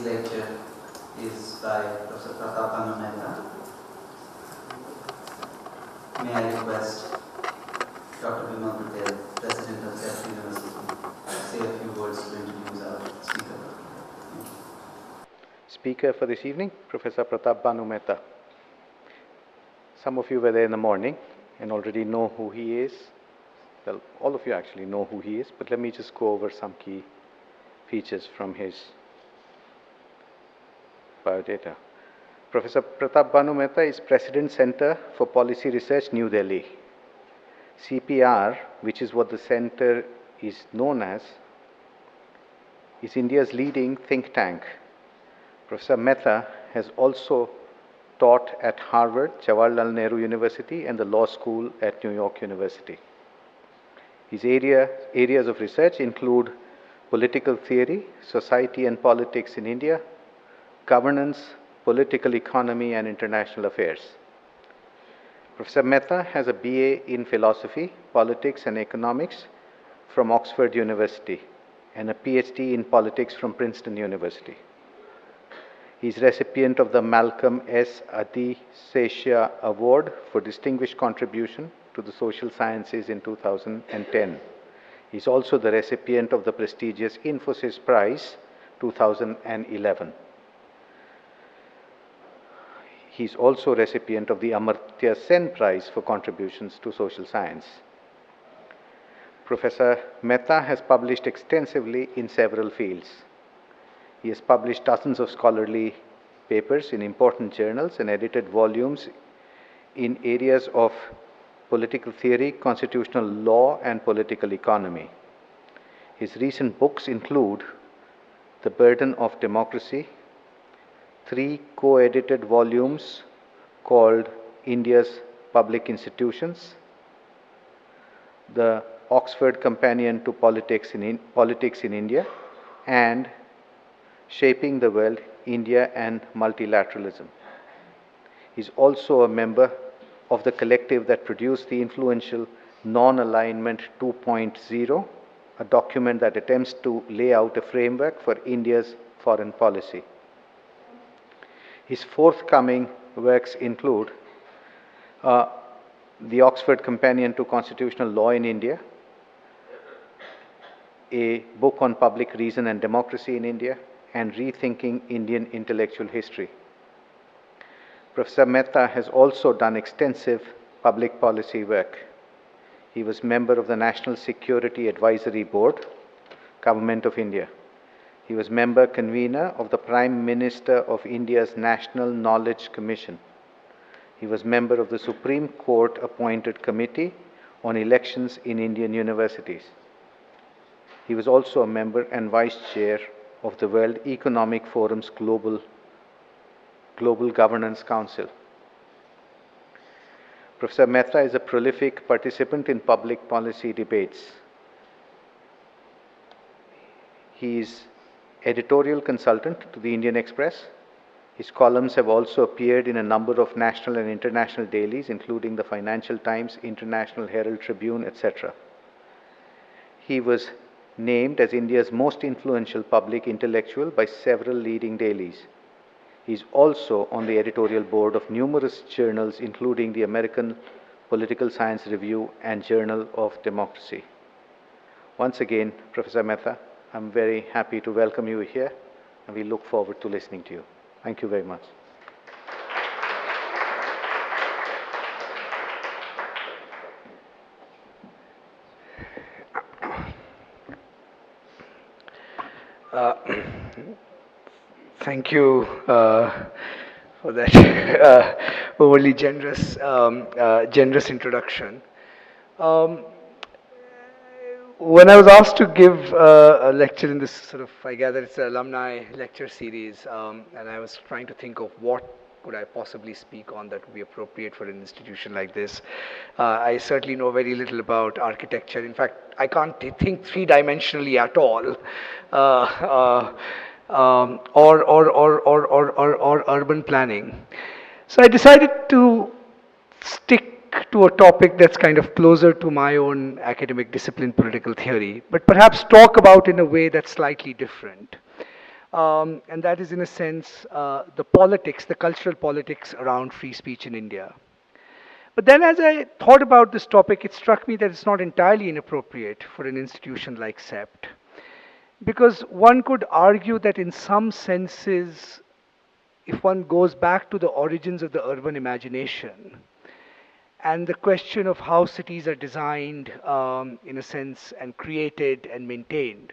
lecture is by Professor Pratap Mehta. May I request Dr. Bhanu, President of CEPT University, say a few words to introduce our speaker. Speaker for this evening, Professor Pratap Mehta. Some of you were there in the morning and already know who he is. Well, all of you actually know who he is, but let me just go over some key features from his biodata. Professor Pratap Mehta is President Center for Policy Research, New Delhi. CPR, which is what the center is known as, is India's leading think tank. Professor Mehta has also taught at Harvard, Jawaharlal Nehru University, and the Law School at New York University. His areas of research include political theory, society and politics in India, governance, political economy, and international affairs. Professor Mehta has a BA in philosophy, politics, and economics from Oxford University and a PhD in politics from Princeton University. He is recipient of the Malcolm S. Adisesha Award for Distinguished Contribution to the Social Sciences in 2010. He is also the recipient of the prestigious Infosys Prize 2011. He is also recipient of the Amartya Sen Prize for contributions to social science. Professor Mehta has published extensively in several fields. He has published dozens of scholarly papers in important journals and edited volumes in areas of political theory, constitutional law, and political economy. His recent books include The Burden of Democracy, 3 co-edited volumes called India's Public Institutions, the Oxford Companion to Politics in India, and Shaping the World, India and Multilateralism. He is also a member of the collective that produced the influential Non-Alignment 2.0, a document that attempts to lay out a framework for India's foreign policy. His forthcoming works include the Oxford Companion to Constitutional Law in India, a book on public reason and democracy in India, and Rethinking Indian Intellectual History. Professor Mehta has also done extensive public policy work. He was member of the National Security Advisory Board, Government of India. He was member convener of the Prime Minister of India's National Knowledge Commission. He was member of the Supreme Court appointed Committee on Elections in Indian Universities. He was also a member and vice chair of the World Economic Forum's Global Governance Council. Professor Mehta is a prolific participant in public policy debates. He is editorial consultant to the Indian Express. His columns have also appeared in a number of national and international dailies, including the Financial Times, International Herald Tribune, etc. He was named as India's most influential public intellectual by several leading dailies. He is also on the editorial board of numerous journals, including the American Political Science Review and Journal of Democracy. Once again, Professor Mehta, I'm very happy to welcome you here, and we look forward to listening to you. Thank you very much. Thank you for that overly generous introduction. When I was asked to give a lecture in this sort of, I gather it's an alumni lecture series, and I was trying to think of what could I possibly speak on that would be appropriate for an institution like this. I certainly know very little about architecture. In fact, I can't think three-dimensionally at all, or urban planning. So I decided to stick to a topic that's kind of closer to my own academic discipline, political theory, but perhaps talk about in a way that's slightly different. and that is in a sense the politics, the cultural politics around free speech in India. But then as I thought about this topic, it struck me that it's not entirely inappropriate for an institution like CEPT. Because one could argue that in some senses, if one goes back to the origins of the urban imagination and the question of how cities are designed, in a sense, and created and maintained,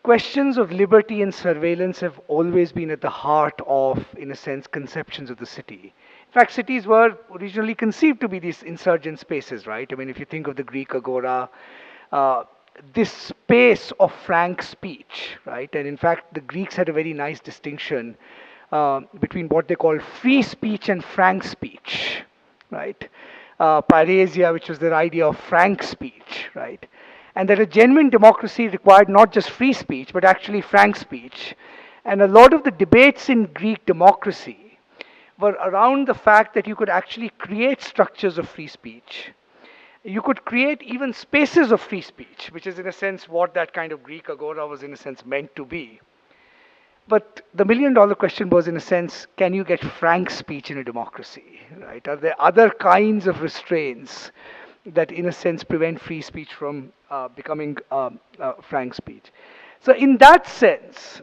questions of liberty and surveillance have always been at the heart of, in a sense, conceptions of the city. In fact, cities were originally conceived to be these insurgent spaces, right? I mean, if you think of the Greek agora, uh, this space of frank speech, right? And in fact, the Greeks had a very nice distinction between what they call free speech and frank speech, right? Parasia, which was their idea of frank speech, right? And that a genuine democracy required not just free speech, but actually frank speech. And a lot of the debates in Greek democracy were around the fact that you could actually create structures of free speech. You could create even spaces of free speech, which is in a sense what that kind of Greek agora was in a sense meant to be. But the $1 million question was, in a sense, can you get frank speech in a democracy? Right? Are there other kinds of restraints that, in a sense, prevent free speech from becoming frank speech? So, in that sense,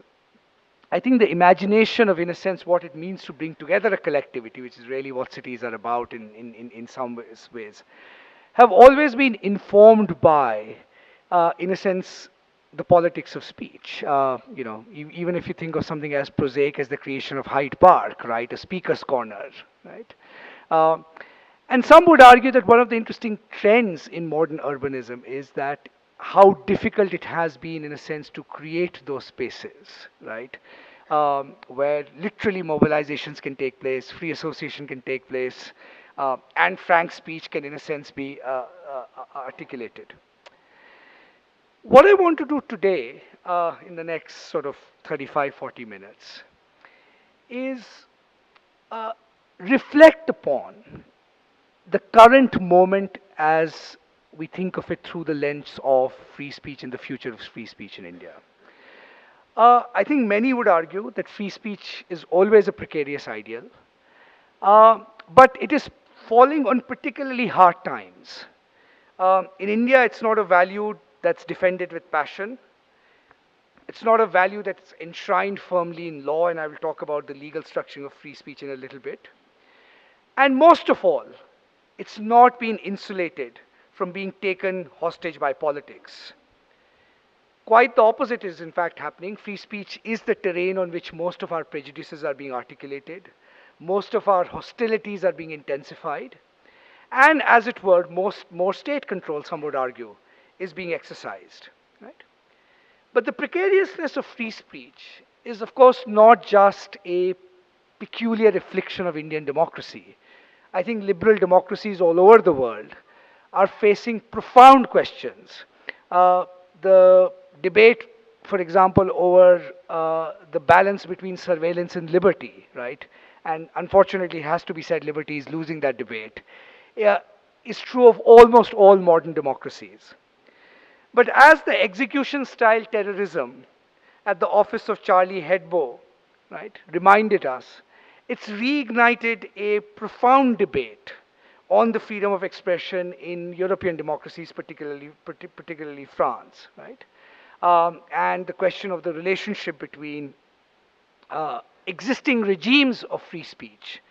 I think the imagination of, in a sense, what it means to bring together a collectivity, which is really what cities are about in some ways, have always been informed by, in a sense, the politics of speech. Even if you think of something as prosaic as the creation of Hyde Park, right, a speaker's corner, right? Uh, and some would argue that one of the interesting trends in modern urbanism is that how difficult it has been, in a sense, to create those spaces, right? Where literally mobilizations can take place, free association can take place, and frank speech can, in a sense, be articulated. What I want to do today, in the next sort of 35, 40 minutes, is uh, reflect upon the current moment as we think of it through the lens of free speech and the future of free speech in India. I think many would argue that free speech is always a precarious ideal, but it is falling on particularly hard times. In India, it's not a value that's defended with passion. It's not a value that's enshrined firmly in law, and I will talk about the legal structuring of free speech in a little bit. And most of all, it's not been insulated from being taken hostage by politics. Quite the opposite is in fact happening. Free speech is the terrain on which most of our prejudices are being articulated. Most of our hostilities are being intensified. And as it were, more state control, some would argue, is being exercised. Right? But the precariousness of free speech is, of course, not just a peculiar affliction of Indian democracy. I think liberal democracies all over the world are facing profound questions. The debate, for example, over the balance between surveillance and liberty, right? And unfortunately, it has to be said, liberty is losing that debate, is true of almost all modern democracies. But as the execution-style terrorism at the office of Charlie Hebdo, right, reminded us, it's reignited a profound debate on the freedom of expression in European democracies, particularly France, right? And the question of the relationship between existing regimes of free speech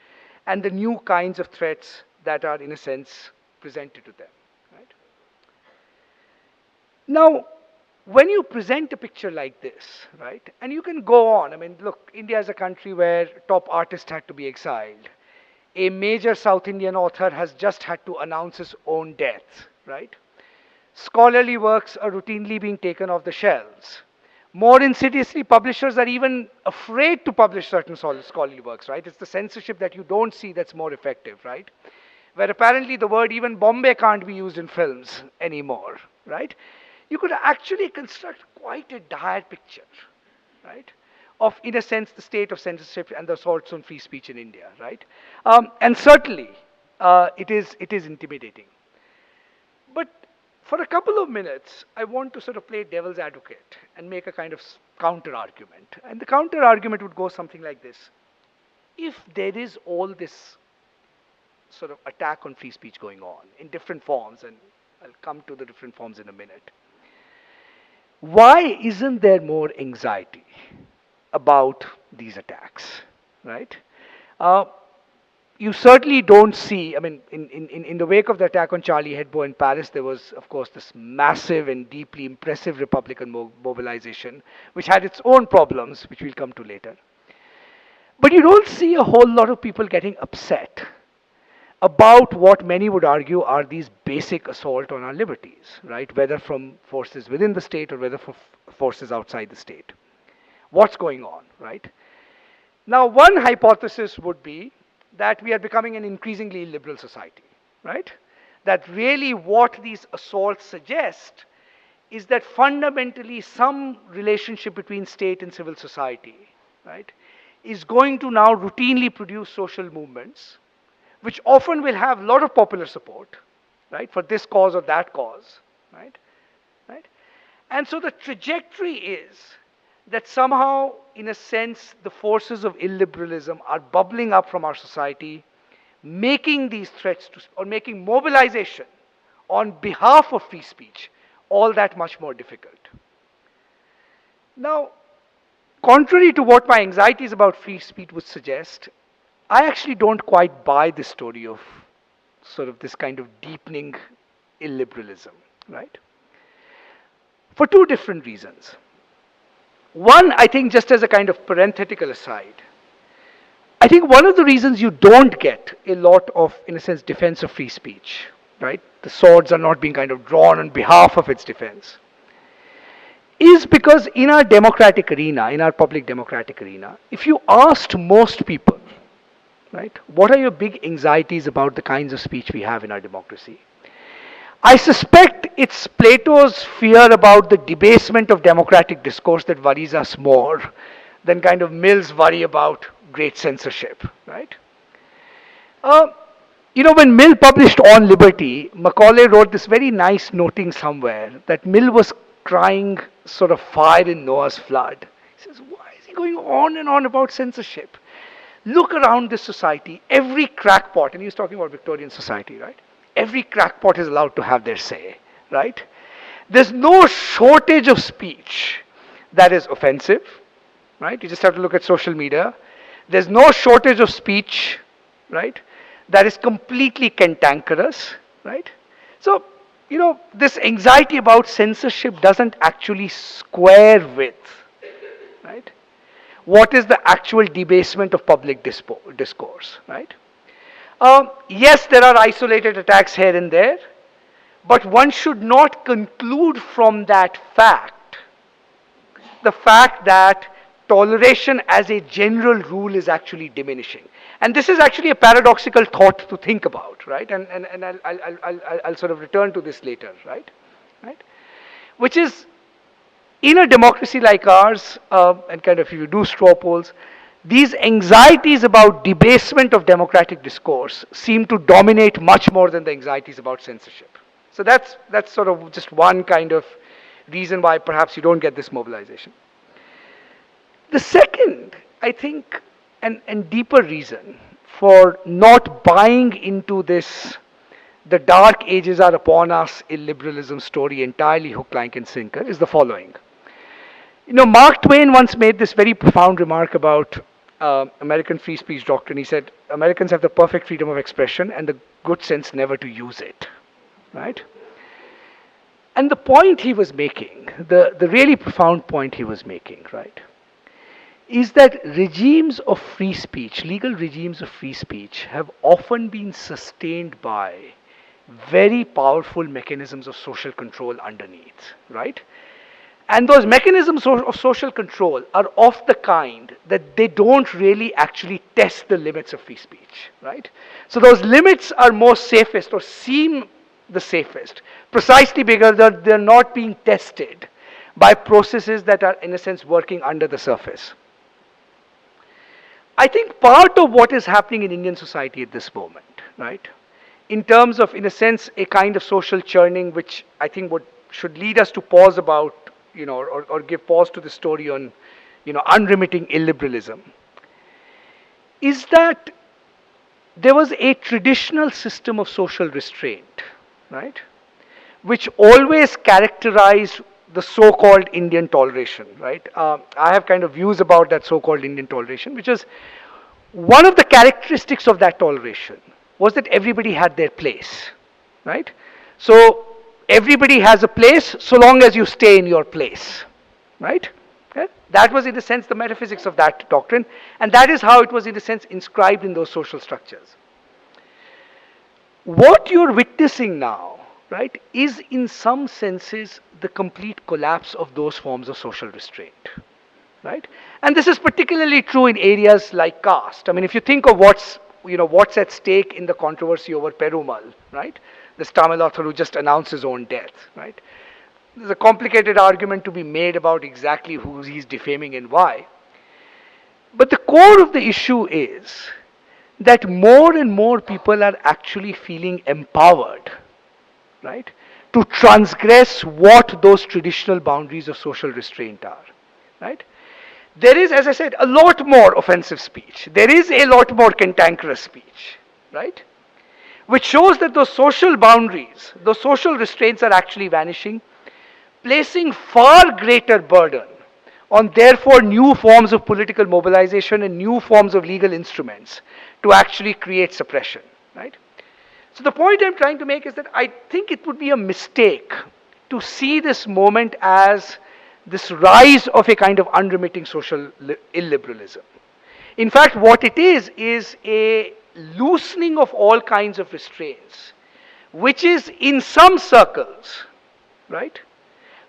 and the new kinds of threats that are, in a sense, presented to them. Right? Now, when you present a picture like this, right, and you can go on, I mean, look, India is a country where top artists had to be exiled. A major South Indian author has just had to announce his own death, right? Scholarly works are routinely being taken off the shelves. More insidiously, publishers are even afraid to publish certain scholarly works, right? It's the censorship that you don't see that's more effective, right? Where apparently the word even Bombay can't be used in films anymore, right? You could actually construct quite a dire picture, right? Of, in a sense, the state of censorship and the assaults on free speech in India, right? And certainly, it is intimidating. But for a couple of minutes, I want to sort of play devil's advocate and make a kind of counter argument. And the counter argument would go something like this. If there is all this sort of attack on free speech going on in different forms, and I'll come to the different forms in a minute, why isn't there more anxiety about these attacks, right? Uh, you certainly don't see, I mean, in the wake of the attack on Charlie Hebdo in Paris, there was, of course, this massive and deeply impressive Republican mobilization, which had its own problems, which we'll come to later. But you don't see a whole lot of people getting upset about what many would argue are these basic assault on our liberties, right? Whether from forces within the state or whether from forces outside the state. What's going on, right? Now, one hypothesis would be that we are becoming an increasingly liberal society, right? That really what these assaults suggest is that fundamentally some relationship between state and civil society, right, is going to now routinely produce social movements, which often will have a lot of popular support, right, for this cause or that cause, right? Right? And so the trajectory is that somehow, in a sense, the forces of illiberalism are bubbling up from our society, making these threats to, or making mobilization on behalf of free speech all that much more difficult. Now, contrary to what my anxieties about free speech would suggest, I actually don't quite buy this story of sort of this kind of deepening illiberalism, right? For two different reasons. One, I think, just as a kind of parenthetical aside, I think one of the reasons you don't get a lot of, in a sense, defense of free speech, right? The swords are not being kind of drawn on behalf of its defense, is because in our democratic arena, in our public democratic arena, if you asked most people, right, what are your big anxieties about the kinds of speech we have in our democracy? I suspect it's Plato's fear about the debasement of democratic discourse that worries us more than kind of Mill's worry about great censorship, right? You know, when Mill published On Liberty, Macaulay wrote this very nice noting somewhere that Mill was crying sort of fire in Noah's flood. He says, why is he going on and on about censorship? Look around this society, every crackpot, and he was talking about Victorian society, right? Every crackpot is allowed to have their say, right? There's no shortage of speech that is offensive, right? You just have to look at social media. There's no shortage of speech, right, that is completely cantankerous, right? So, you know, this anxiety about censorship doesn't actually square with, right, what is the actual debasement of public discourse, right? Yes, there are isolated attacks here and there, but one should not conclude from that fact, the fact that toleration as a general rule is actually diminishing. And this is actually a paradoxical thought to think about, right? And I'll sort of return to this later, right? Right? Which is, in a democracy like ours, and kind of if you do straw polls, these anxieties about debasement of democratic discourse seem to dominate much more than the anxieties about censorship. So that's sort of just one kind of reason why perhaps you don't get this mobilization. The second, I think, and deeper reason for not buying into this, the dark ages are upon us, illiberalism story entirely hook, line, and sinker, is the following. You know, Mark Twain once made this very profound remark about American free speech doctrine. He said, Americans have the perfect freedom of expression and the good sense never to use it, right? And the point he was making, the really profound point he was making, right, is that regimes of free speech, legal regimes of free speech, have often been sustained by very powerful mechanisms of social control underneath, right? And those mechanisms of social control are of the kind that they don't really actually test the limits of free speech, right? So those limits are most safest or seem the safest, precisely because they're not being tested by processes that are, in a sense, working under the surface. I think part of what is happening in Indian society at this moment, right, in terms of, in a sense, a kind of social churning, which I think should lead us to pause about or give pause to the story on, unremitting illiberalism, is that there was a traditional system of social restraint, right, which always characterized the so-called Indian toleration, right? I have kind of views about that so-called Indian toleration, which is one of the characteristics of that toleration was that everybody had their place, right? So everybody has a place so long as you stay in your place, right? Okay? That was, in a sense, the metaphysics of that doctrine, and that is how it was, in a sense, inscribed in those social structures. What you're witnessing now, right, is in some senses the complete collapse of those forms of social restraint, right? And this is particularly true in areas like caste. I mean, if you think of what's at stake in the controversy over Perumal, right? This Tamil author who just announced his own death, right? There's a complicated argument to be made about exactly who he's defaming and why. But the core of the issue is that more and more people are actually feeling empowered, right, to transgress what those traditional boundaries of social restraint are, right? There is, as I said, a lot more offensive speech. There is a lot more cantankerous speech, right? Which shows that those social boundaries, those social restraints are actually vanishing, placing far greater burden on therefore new forms of political mobilization and new forms of legal instruments to actually create suppression, right? So the point I'm trying to make is that I think it would be a mistake to see this moment as this rise of a kind of unremitting social illiberalism. In fact, what it is a loosening of all kinds of restraints, which is in some circles, right,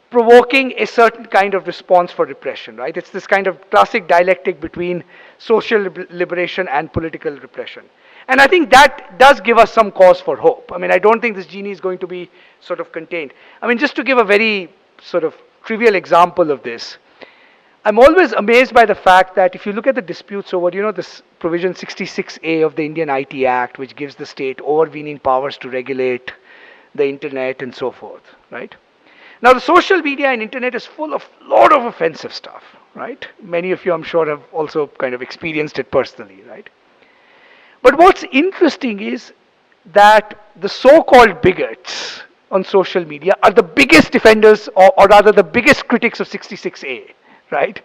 provoking a certain kind of response for repression, right? It's this kind of classic dialectic between social liberation and political repression. And I think that does give us some cause for hope. I mean, I don't think this genie is going to be sort of contained. I mean, just to give a very sort of trivial example of this, I'm always amazed by the fact that if you look at the disputes over, this provision 66A of the Indian IT Act, which gives the state overweening powers to regulate the internet and so forth, right? Now, the social media and internet is full of a lot of offensive stuff, right? Many of you, I'm sure, have also kind of experienced it personally, right? But what's interesting is that the so-called bigots on social media are the biggest defenders, or rather the biggest critics of 66A, right?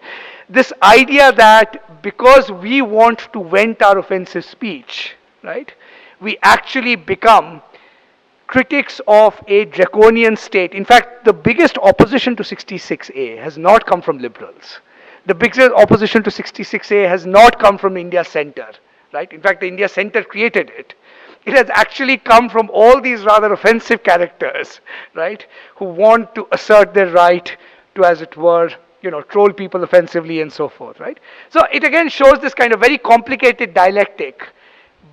This idea that because we want to vent our offensive speech, right, we actually become critics of a draconian state. In fact, the biggest opposition to 66A has not come from liberals. The biggest opposition to 66A has not come from India Center, right? In fact, the India Center created it. It has actually come from all these rather offensive characters, right, who want to assert their right to, as it were, troll people offensively and so forth, right? So it again shows this kind of very complicated dialectic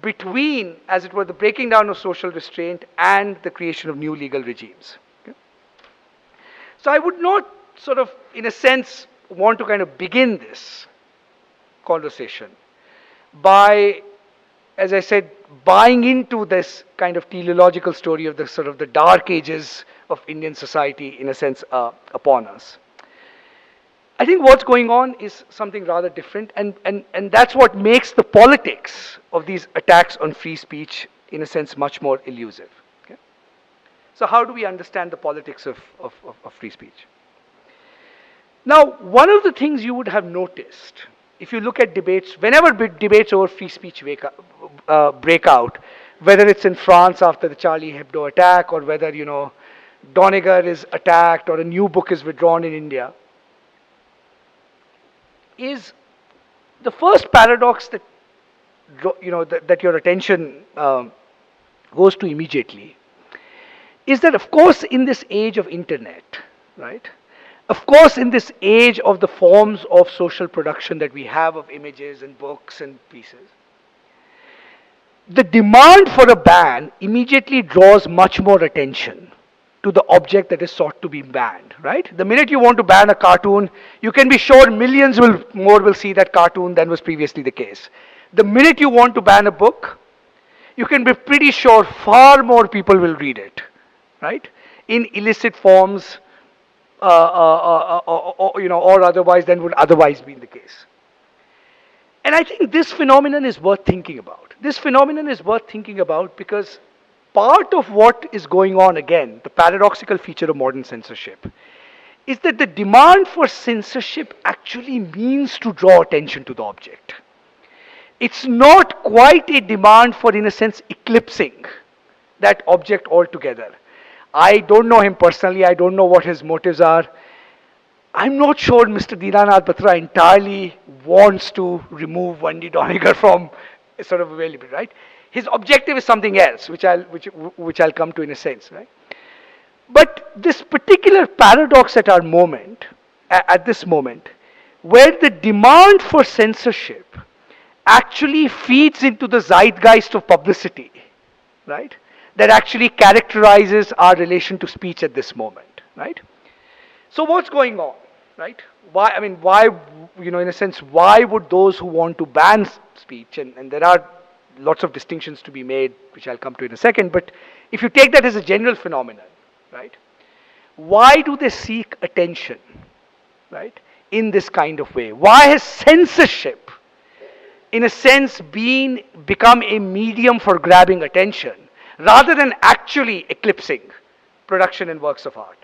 between, as it were, the breaking down of social restraint and the creation of new legal regimes. Okay? So I would not sort of, in a sense, want to kind of begin this conversation by, as I said, buying into this kind of teleological story of the sort of the dark ages of Indian society, in a sense, upon us. I think what's going on is something rather different, and that's what makes the politics of these attacks on free speech, in a sense, much more elusive. Okay? So how do we understand the politics of free speech? Now, one of the things you would have noticed, if you look at debates, whenever debates over free speech break out, whether it's in France after the Charlie Hebdo attack, or whether, Doniger is attacked, or a new book is withdrawn in India, is the first paradox that that your attention goes to immediately is that, of course, in this age of internet, right, of course, in this age of the forms of social production that we have of images and books and pieces, the demand for a ban immediately draws much more attention to the object that is sought to be banned, right? The minute you want to ban a cartoon, you can be sure millions more will see that cartoon than was previously the case. The minute you want to ban a book, you can be pretty sure far more people will read it, right? In illicit forms, or otherwise than would otherwise be the case. And I think this phenomenon is worth thinking about. This phenomenon is worth thinking about because part of what is going on, again, the paradoxical feature of modern censorship, is that the demand for censorship actually means to draw attention to the object. It's not quite a demand for, in a sense, eclipsing that object altogether. I don't know him personally, I don't know what his motives are. I'm not sure Mr. Dinanath Batra entirely wants to remove Wendy Doniger from sort of availability, right? His objective is something else, which I'll come to in a sense, right? But this particular paradox at our moment, at this moment, where the demand for censorship actually feeds into the zeitgeist of publicity, right? That actually characterizes our relation to speech at this moment, right? So what's going on, right? Why, I mean, why, in a sense, why would those who want to ban speech, and there are lots of distinctions to be made, which I'll come to in a second, but if you take that as a general phenomenon, right? Why do they seek attention, right, in this kind of way? Why has censorship, in a sense, become a medium for grabbing attention, rather than actually eclipsing production and works of art?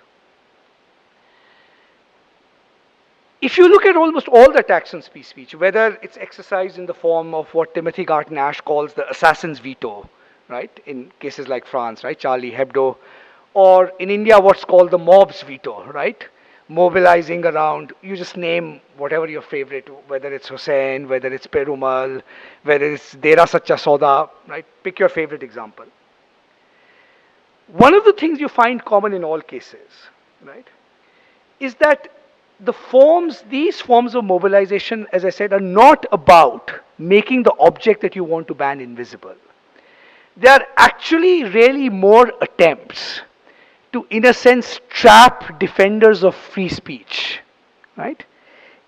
If you look at almost all the attacks on free speech, whether it's exercised in the form of what Timothy Garton Ash calls the assassin's veto, right, in cases like France, right, Charlie Hebdo, or in India what's called the mob's veto, right, mobilizing around, you just name whatever your favorite, whether it's Hussain, whether it's Perumal, whether it's Dera Sacha Sauda, right, pick your favorite example. One of the things you find common in all cases, right, is that these forms of mobilization, as I said, are not about making the object that you want to ban invisible. They are actually really more attempts to, in a sense, trap defenders of free speech, right,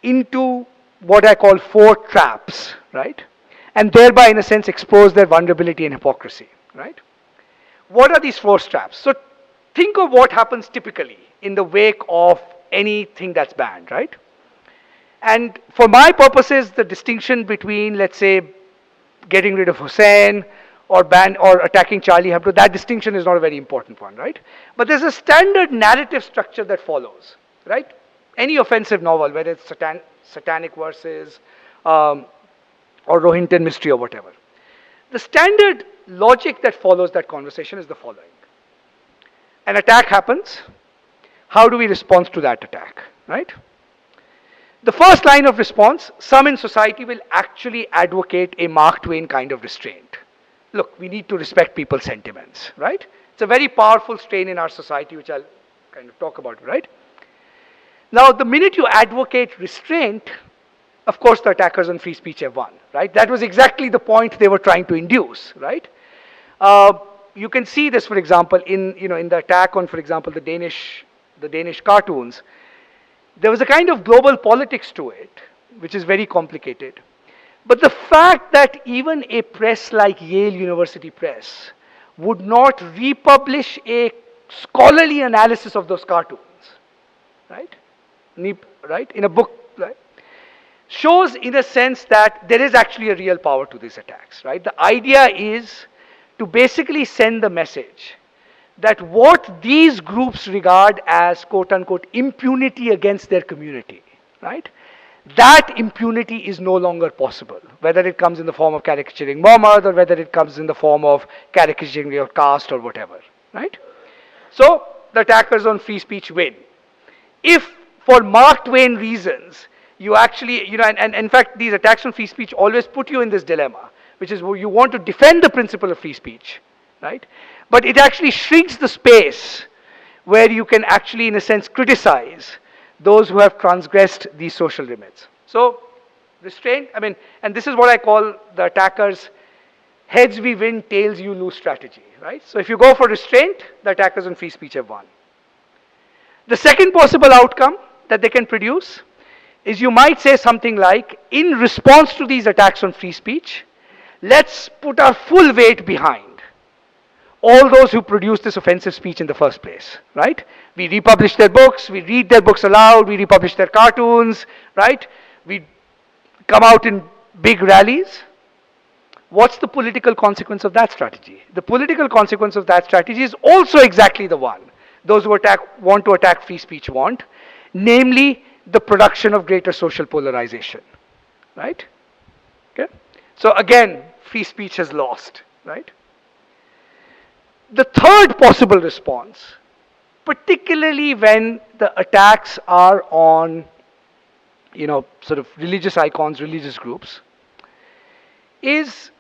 into what I call 4 traps, right, and thereby, in a sense, expose their vulnerability and hypocrisy, right. What are these 4 traps? So think of what happens typically in the wake of anything that's banned, right? And for my purposes, the distinction between, let's say, getting rid of Hussain or attacking Charlie Hebdo, that distinction is not a very important one, right? But there's a standard narrative structure that follows, right? Any offensive novel, whether it's satanic verses or Rohinton mystery or whatever. The standard logic that follows that conversation is the following. An attack happens. How do we respond to that attack, right? The first line of response, some in society will actually advocate a Mark Twain kind of restraint. Look, we need to respect people's sentiments, right? It's a very powerful strain in our society, which I'll kind of talk about, right? Now, the minute you advocate restraint, of course, the attackers on free speech have won, right? That was exactly the point they were trying to induce, right? You can see this, for example, in the attack on, for example, the Danish cartoons. There was a kind of global politics to it, which is very complicated. But the fact that even a press like Yale University Press would not republish a scholarly analysis of those cartoons, right? In a book, right? Shows, in a sense, that there is actually a real power to these attacks, right? The idea is to basically send the message that what these groups regard as quote-unquote impunity against their community, right? That impunity is no longer possible, whether it comes in the form of caricaturing Muhammad or whether it comes in the form of caricaturing your caste or whatever, right? So the attackers on free speech win. If for Mark Twain reasons, you actually, and in fact, these attacks on free speech always put you in this dilemma, which is where you want to defend the principle of free speech, right? But it actually shrinks the space where you can actually, in a sense, criticize those who have transgressed these social limits. So, restraint, and this is what I call the attackers' heads we win, tails you lose strategy, right? So if you go for restraint, the attackers on free speech have won. The second possible outcome that they can produce is you might say something like, in response to these attacks on free speech, let's put our full weight behind all those who produce this offensive speech in the first place, right? We republish their books, we read their books aloud, we republish their cartoons, right? We come out in big rallies. What's the political consequence of that strategy? The political consequence of that strategy is also exactly the one those who want to attack free speech want, namely the production of greater social polarization, right? Okay? So again, free speech has lost, right? The third possible response, particularly when the attacks are on, sort of religious icons, religious groups, is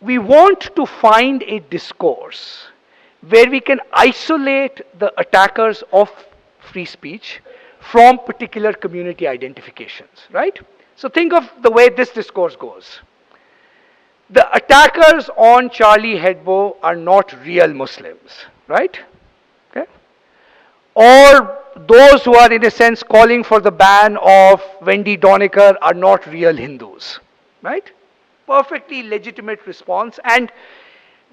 we want to find a discourse where we can isolate the attackers of free speech from particular community identifications, right? So think of the way this discourse goes. The attackers on Charlie Hebdo are not real Muslims, right? Okay? Or those who are in a sense calling for the ban of Wendy Doniker are not real Hindus, right? Perfectly legitimate response, and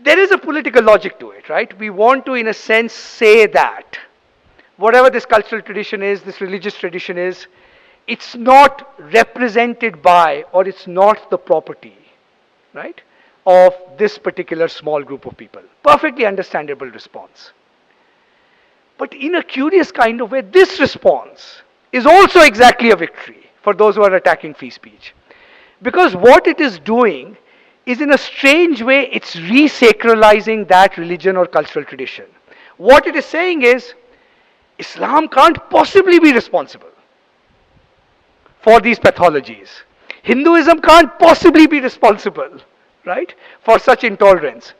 there is a political logic to it, right? We want to, in a sense, say that whatever this cultural tradition is, this religious tradition is, it's not represented by, or it's not the property, right, of this particular small group of people. Perfectly understandable response. But in a curious kind of way, this response is also exactly a victory for those who are attacking free speech. Because what it is doing is, in a strange way, it's resacralizing that religion or cultural tradition. What it is saying is, Islam can't possibly be responsible for these pathologies. Hinduism can't possibly be responsible, right, for such intolerance.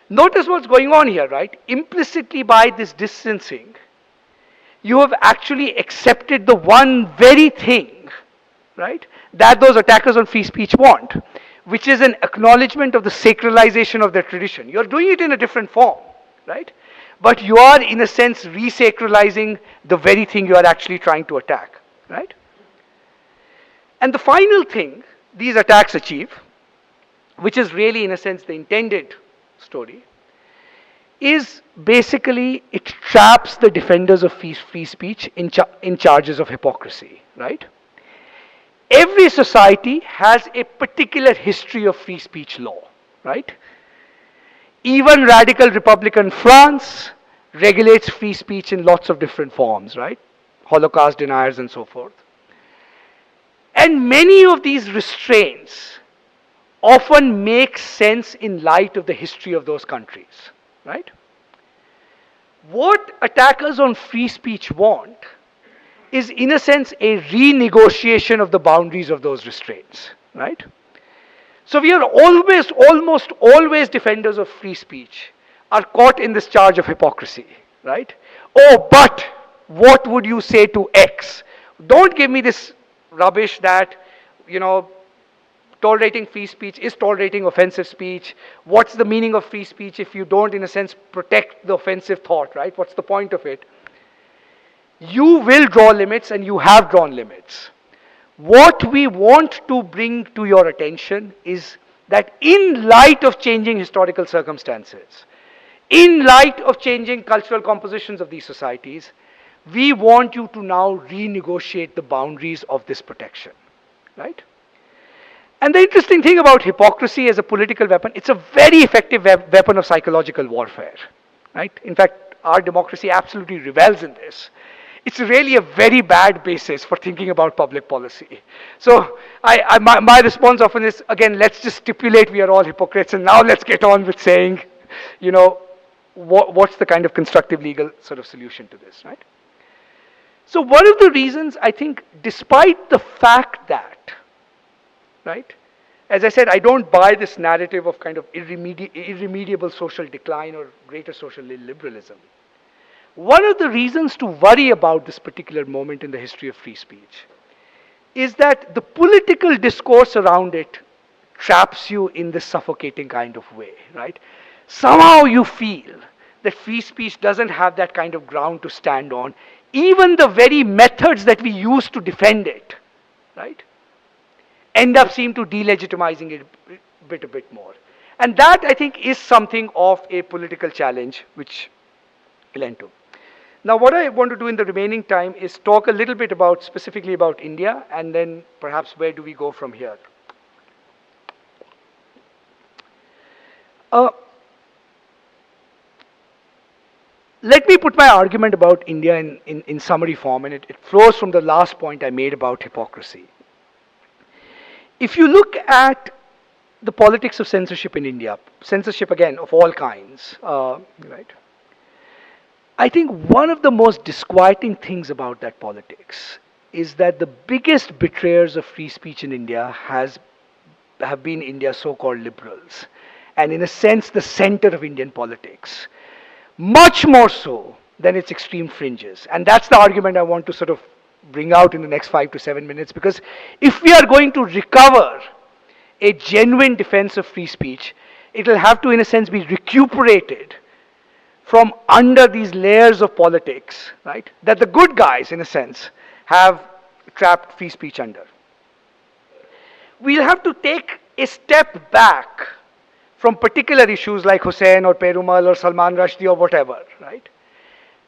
Notice what's going on here, right? Implicitly by this distancing, you have actually accepted the one very thing, right, that those attackers on free speech want, which is an acknowledgement of the sacralization of their tradition. You're doing it in a different form, right? But you are, in a sense, resacralizing the very thing you are actually trying to attack, right? And the final thing these attacks achieve, which is really, in a sense, the intended story, is basically it traps the defenders of free speech in charges of hypocrisy, right? Every society has a particular history of free speech law, right? Even radical Republican France regulates free speech in lots of different forms, right? Holocaust deniers and so forth. And many of these restraints often make sense in light of the history of those countries, right? What attackers on free speech want is, in a sense, a renegotiation of the boundaries of those restraints, right? So we are almost always defenders of free speech are caught in this charge of hypocrisy, right? Oh, but what would you say to X? Don't give me this rubbish that, tolerating free speech is tolerating offensive speech. What's the meaning of free speech if you don't, in a sense, protect the offensive thought, right? What's the point of it? You will draw limits, and you have drawn limits. What we want to bring to your attention is that in light of changing historical circumstances, in light of changing cultural compositions of these societies, we want you to now renegotiate the boundaries of this protection, right? And the interesting thing about hypocrisy as a political weapon, it's a very effective weapon of psychological warfare, right? In fact, our democracy absolutely revels in this. It's really a very bad basis for thinking about public policy. So my response often is, again, let's just stipulate we are all hypocrites, and now let's get on with saying, what's the kind of constructive legal sort of solution to this, right? So one of the reasons, I think, despite the fact that, right, as I said, I don't buy this narrative of kind of irremediable social decline or greater social liberalism. One of the reasons to worry about this particular moment in the history of free speech is that the political discourse around it traps you in this suffocating kind of way, right? Somehow you feel that free speech doesn't have that kind of ground to stand on. Even the very methods that we use to defend it, right, end up seem to delegitimizing it a bit more. And that, I think, is something of a political challenge which we'll end to. Now, what I want to do in the remaining time is talk a little bit about, specifically about India, and then perhaps where do we go from here. Let me put my argument about India in summary form, and it flows from the last point I made about hypocrisy. If you look at the politics of censorship in India, censorship again of all kinds, right? I think one of the most disquieting things about that politics is that the biggest betrayers of free speech in India have been India's so-called liberals, and in a sense the center of Indian politics, much more so than its extreme fringes. And that's the argument I want to sort of bring out in the next 5 to 7 minutes, because if we are going to recover a genuine defense of free speech, it will have to, in a sense, be recuperated from under these layers of politics, right, that the good guys, in a sense, have trapped free speech under. We'll have to take a step back from particular issues like Hussain or Perumal or Salman Rushdie or whatever, right,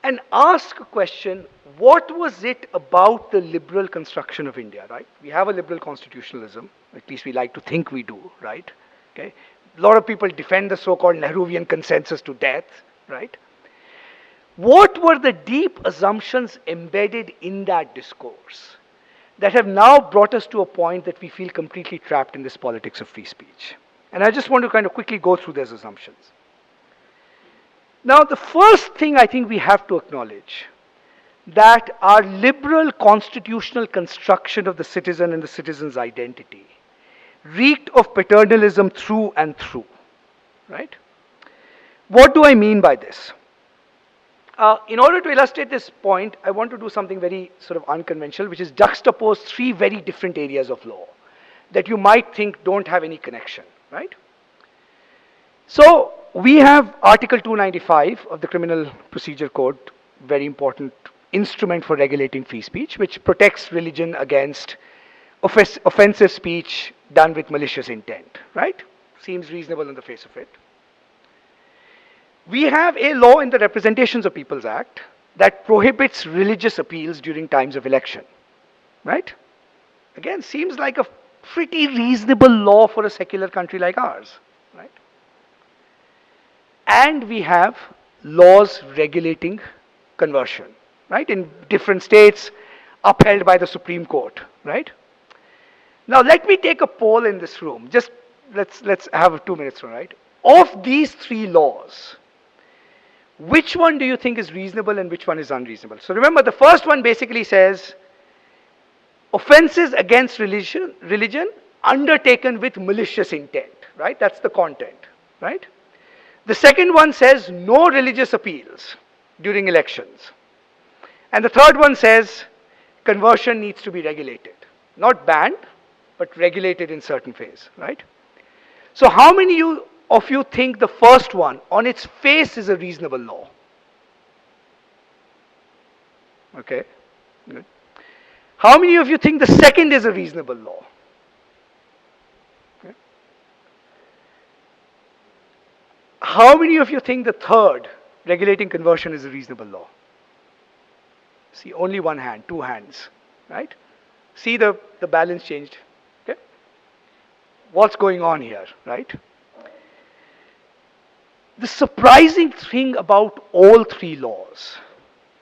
and ask a question: what was it about the liberal construction of India, right? We have a liberal constitutionalism, at least we like to think we do, right? Okay. A lot of people defend the so-called Nehruvian consensus to death, right? What were the deep assumptions embedded in that discourse that have now brought us to a point that we feel completely trapped in this politics of free speech? And I just want to kind of quickly go through those assumptions. Now, the first thing I think we have to acknowledge, that our liberal constitutional construction of the citizen and the citizen's identity reeked of paternalism through and through, right? What do I mean by this? In order to illustrate this point, I want to do something very sort of unconventional, which is juxtapose 3 very different areas of law that you might think don't have any connection, right? So we have Article 295 of the Criminal Procedure Code, very important instrument for regulating free speech, which protects religion against offensive speech done with malicious intent, right? Seems reasonable on the face of it. We have a law in the Representations of People's Act that prohibits religious appeals during times of election, right? Again, seems like a pretty reasonable law for a secular country like ours, right? And we have laws regulating conversion, right, in different states, upheld by the Supreme Court, right? Now let me take a poll in this room. Just let's have 2 minutes, right? Of these 3 laws, which one do you think is reasonable and which one is unreasonable? So remember, the first one basically says offenses against religion undertaken with malicious intent, right? That's the content, right? The second one says no religious appeals during elections. And the third one says conversion needs to be regulated. Not banned, but regulated in certain ways, right? So how many of you think the first one on its face is a reasonable law? Okay, good. How many of you think the second is a reasonable law? Okay. How many of you think the third, regulating conversion, is a reasonable law? See, only one hand, 2 hands, right? See the balance changed, okay? What's going on here, right? The surprising thing about all 3 laws,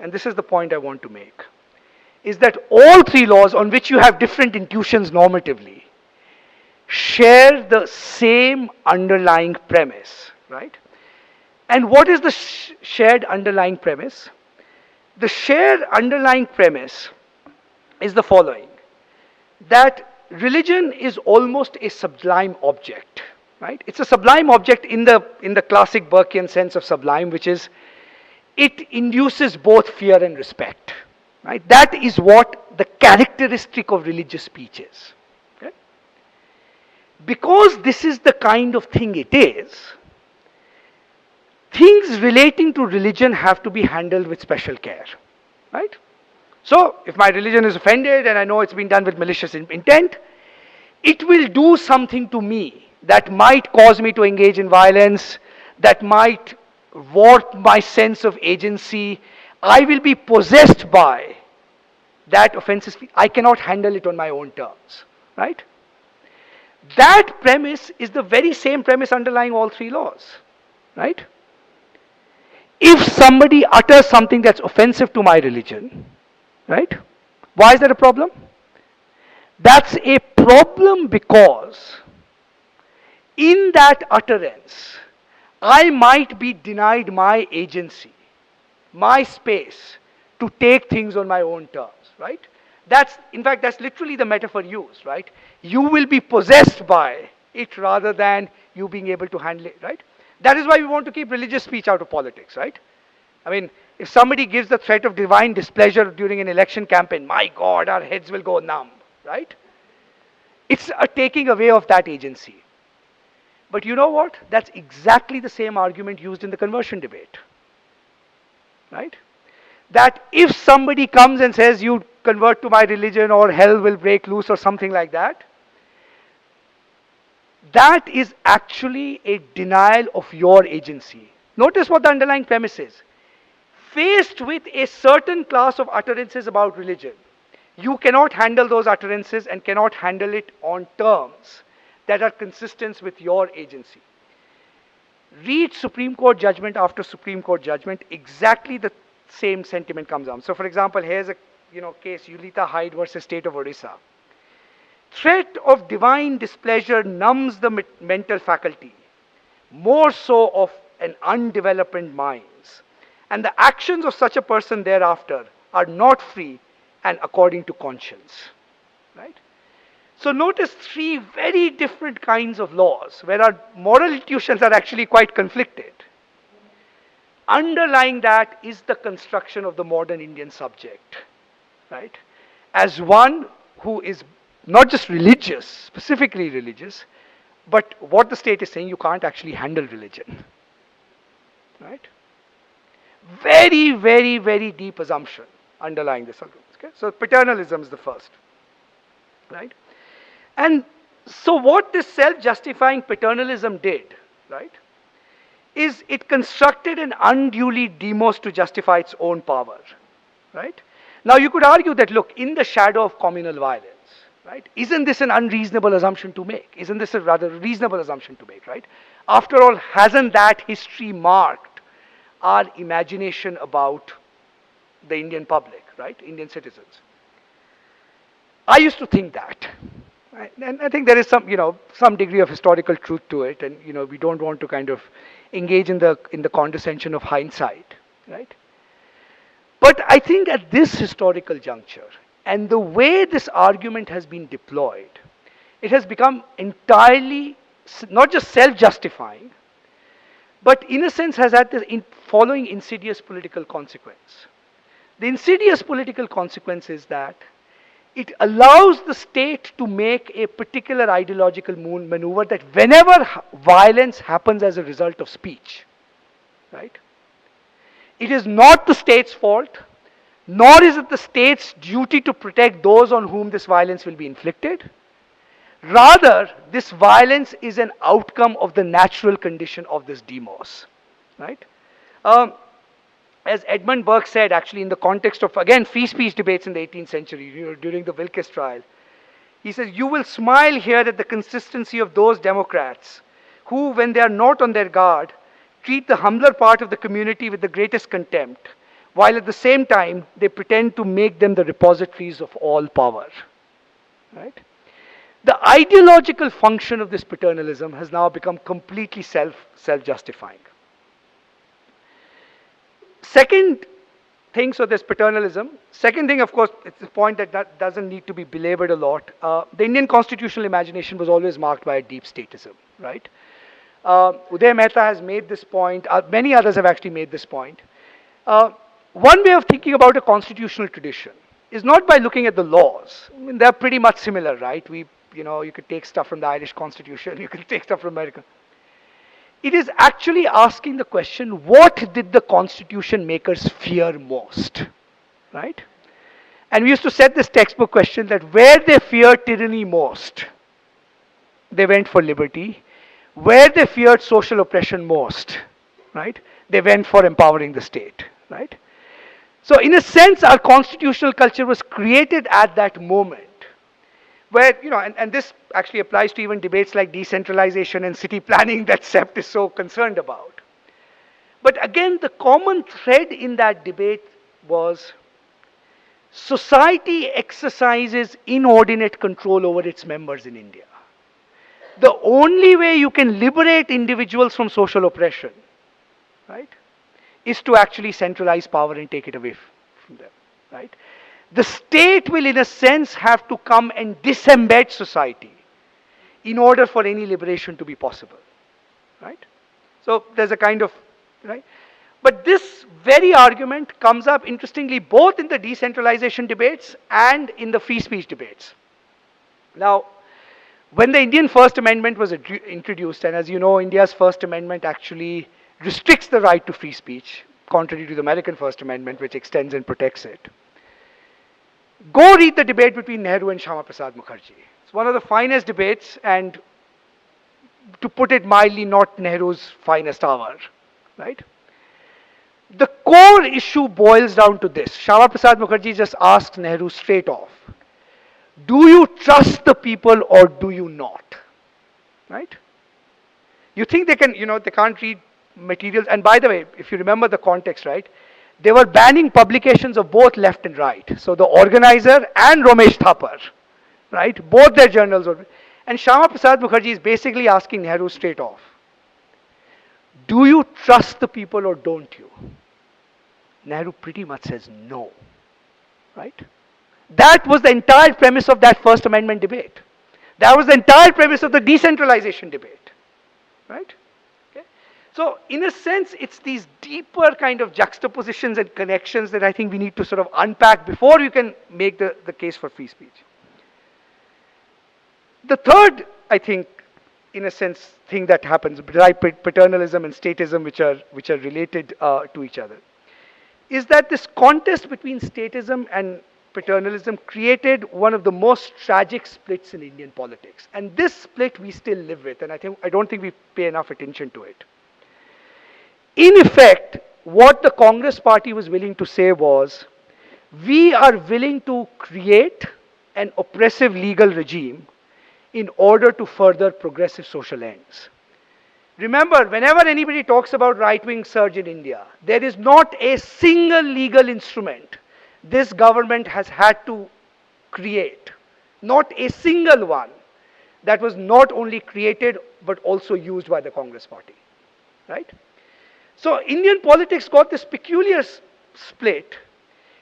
and this is the point I want to make, is that all 3 laws, on which you have different intuitions normatively, share the same underlying premise, right? And what is the shared underlying premise? The shared underlying premise is the following: that religion is almost a sublime object, right? It's a sublime object in the classic Burkean sense of sublime, which is it induces both fear and respect, right? That is what the characteristic of religious speech is. Okay? Because this is the kind of thing it is, things relating to religion have to be handled with special care, right? So, if my religion is offended and I know it's been done with malicious intent, it will do something to me that might cause me to engage in violence, that might warp my sense of agency. I will be possessed by that offensive. I cannot handle it on my own terms, right? That premise is the very same premise underlying all three laws, right? If somebody utters something that's offensive to my religion, right? Why is that a problem? That's a problem because in that utterance, I might be denied my agency, my space to take things on my own terms, right? That's, in fact, that's literally the metaphor used, right? You will be possessed by it rather than you being able to handle it, right? That is why we want to keep religious speech out of politics, right? I mean, if somebody gives the threat of divine displeasure during an election campaign, my God, our heads will go numb, right? It's a taking away of that agency. But you know what? That's exactly the same argument used in the conversion debate, right? That if somebody comes and says, you convert to my religion or hell will break loose or something like that, that is actually a denial of your agency. Notice what the underlying premise is. Faced with a certain class of utterances about religion, you cannot handle those utterances and cannot handle it on terms that are consistent with your agency. Read Supreme Court judgment after Supreme Court judgment, exactly the same sentiment comes on. So for example, here's a case, Yulita Hyde versus State of Orissa. Threat of divine displeasure numbs the mental faculty, more so of an undeveloped minds. And the actions of such a person thereafter are not free and according to conscience, right? So notice three very different kinds of laws where our moral intuitions are actually quite conflicted. Underlying that is the construction of the modern Indian subject, right? As one who is not just religious, specifically religious, but what the state is saying, you can't actually handle religion, right? Very, very, very deep assumption underlying this argument. Okay? So paternalism is the first, right? And so what this self-justifying paternalism did, right, is it constructed an unduly demos to justify its own power, right? Now you could argue that, look, in the shadow of communal violence, right, isn't this an unreasonable assumption to make? Isn't this a rather reasonable assumption to make, right? After all, hasn't that history marked our imagination about the Indian public, right, Indian citizens? I used to think that. Right? And I think there is some degree of historical truth to it, and we don't want to kind of engage in the condescension of hindsight, right? But I think at this historical juncture, and the way this argument has been deployed, it has become entirely not just self-justifying, but in a sense has had the following insidious political consequence. The insidious political consequence is that it allows the state to make a particular ideological maneuver that whenever violence happens as a result of speech, right, it is not the state's fault, nor is it the state's duty to protect those on whom this violence will be inflicted. Rather, this violence is an outcome of the natural condition of this demos, right? As Edmund Burke said, actually, in the context of, again, free speech debates in the 18th century, during the Wilkes trial, he says, you will smile here at the consistency of those Democrats who, when they are not on their guard, treat the humbler part of the community with the greatest contempt, while at the same time, they pretend to make them the repositories of all power, right? The ideological function of this paternalism has now become completely self-justifying. Second thing, so there's paternalism. Second thing, of course, it's a point that doesn't need to be belabored a lot. The Indian constitutional imagination was always marked by a deep statism, right? Uday Mehta has made this point. Many others have actually made this point. One way of thinking about a constitutional tradition is not by looking at the laws. I mean, they're pretty much similar, right? You could take stuff from the Irish Constitution, you could take stuff from America. It is actually asking the question, what did the constitution makers fear most, right? And we used to set this textbook question that where they feared tyranny most, they went for liberty. where they feared social oppression most, right? They went for empowering the state, right? So in a sense, our constitutional culture was created at that moment where, and this actually applies to even debates like decentralization and city planning that CEPT is so concerned about. But again, the common thread in that debate was society exercises inordinate control over its members in India. The only way you can liberate individuals from social oppression, right, is to actually centralize power and take it away from them, right? The state will, in a sense, have to come and disembed society in order for any liberation to be possible, right? So there's a kind of, right? But this very argument comes up, interestingly, both in the decentralization debates and in the free speech debates. Now, when the Indian First Amendment was introduced, and as you know, India's First Amendment actually restricts the right to free speech, contrary to the American First Amendment, which extends and protects it. Go read the debate between Nehru and Shyama Prasad Mukherjee. It's one of the finest debates, and to put it mildly, not Nehru's finest hour, right? The core issue boils down to this. Shyama Prasad Mukherjee just asked Nehru straight off, do you trust the people or do you not? Right? You think they can, they can't read materials. And by the way, if you remember the context, right, they were banning publications of both left and right. So the organizer and Ramesh Thapar, right, both their journals were. And Shyama Prasad Mukherjee is basically asking Nehru straight off, do you trust the people or don't you? Nehru pretty much says no, right? That was the entire premise of that First Amendment debate. That was the entire premise of the decentralization debate, right? Okay. So in a sense, it's these deeper kind of juxtapositions and connections that I think we need to sort of unpack before you can make the case for free speech. The third, I think, in a sense, thing that happens, paternalism and statism, which are related to each other, is that this contest between statism and paternalism created one of the most tragic splits in Indian politics. And this split we still live with, and I don't think we pay enough attention to it. In effect, what the Congress party was willing to say was, we are willing to create an oppressive legal regime in order to further progressive social ends. Remember, whenever anybody talks about right-wing surge in India, there is not a single legal instrument this government has had to create, not a single one, that was not only created but also used by the Congress party, right? So Indian politics got this peculiar split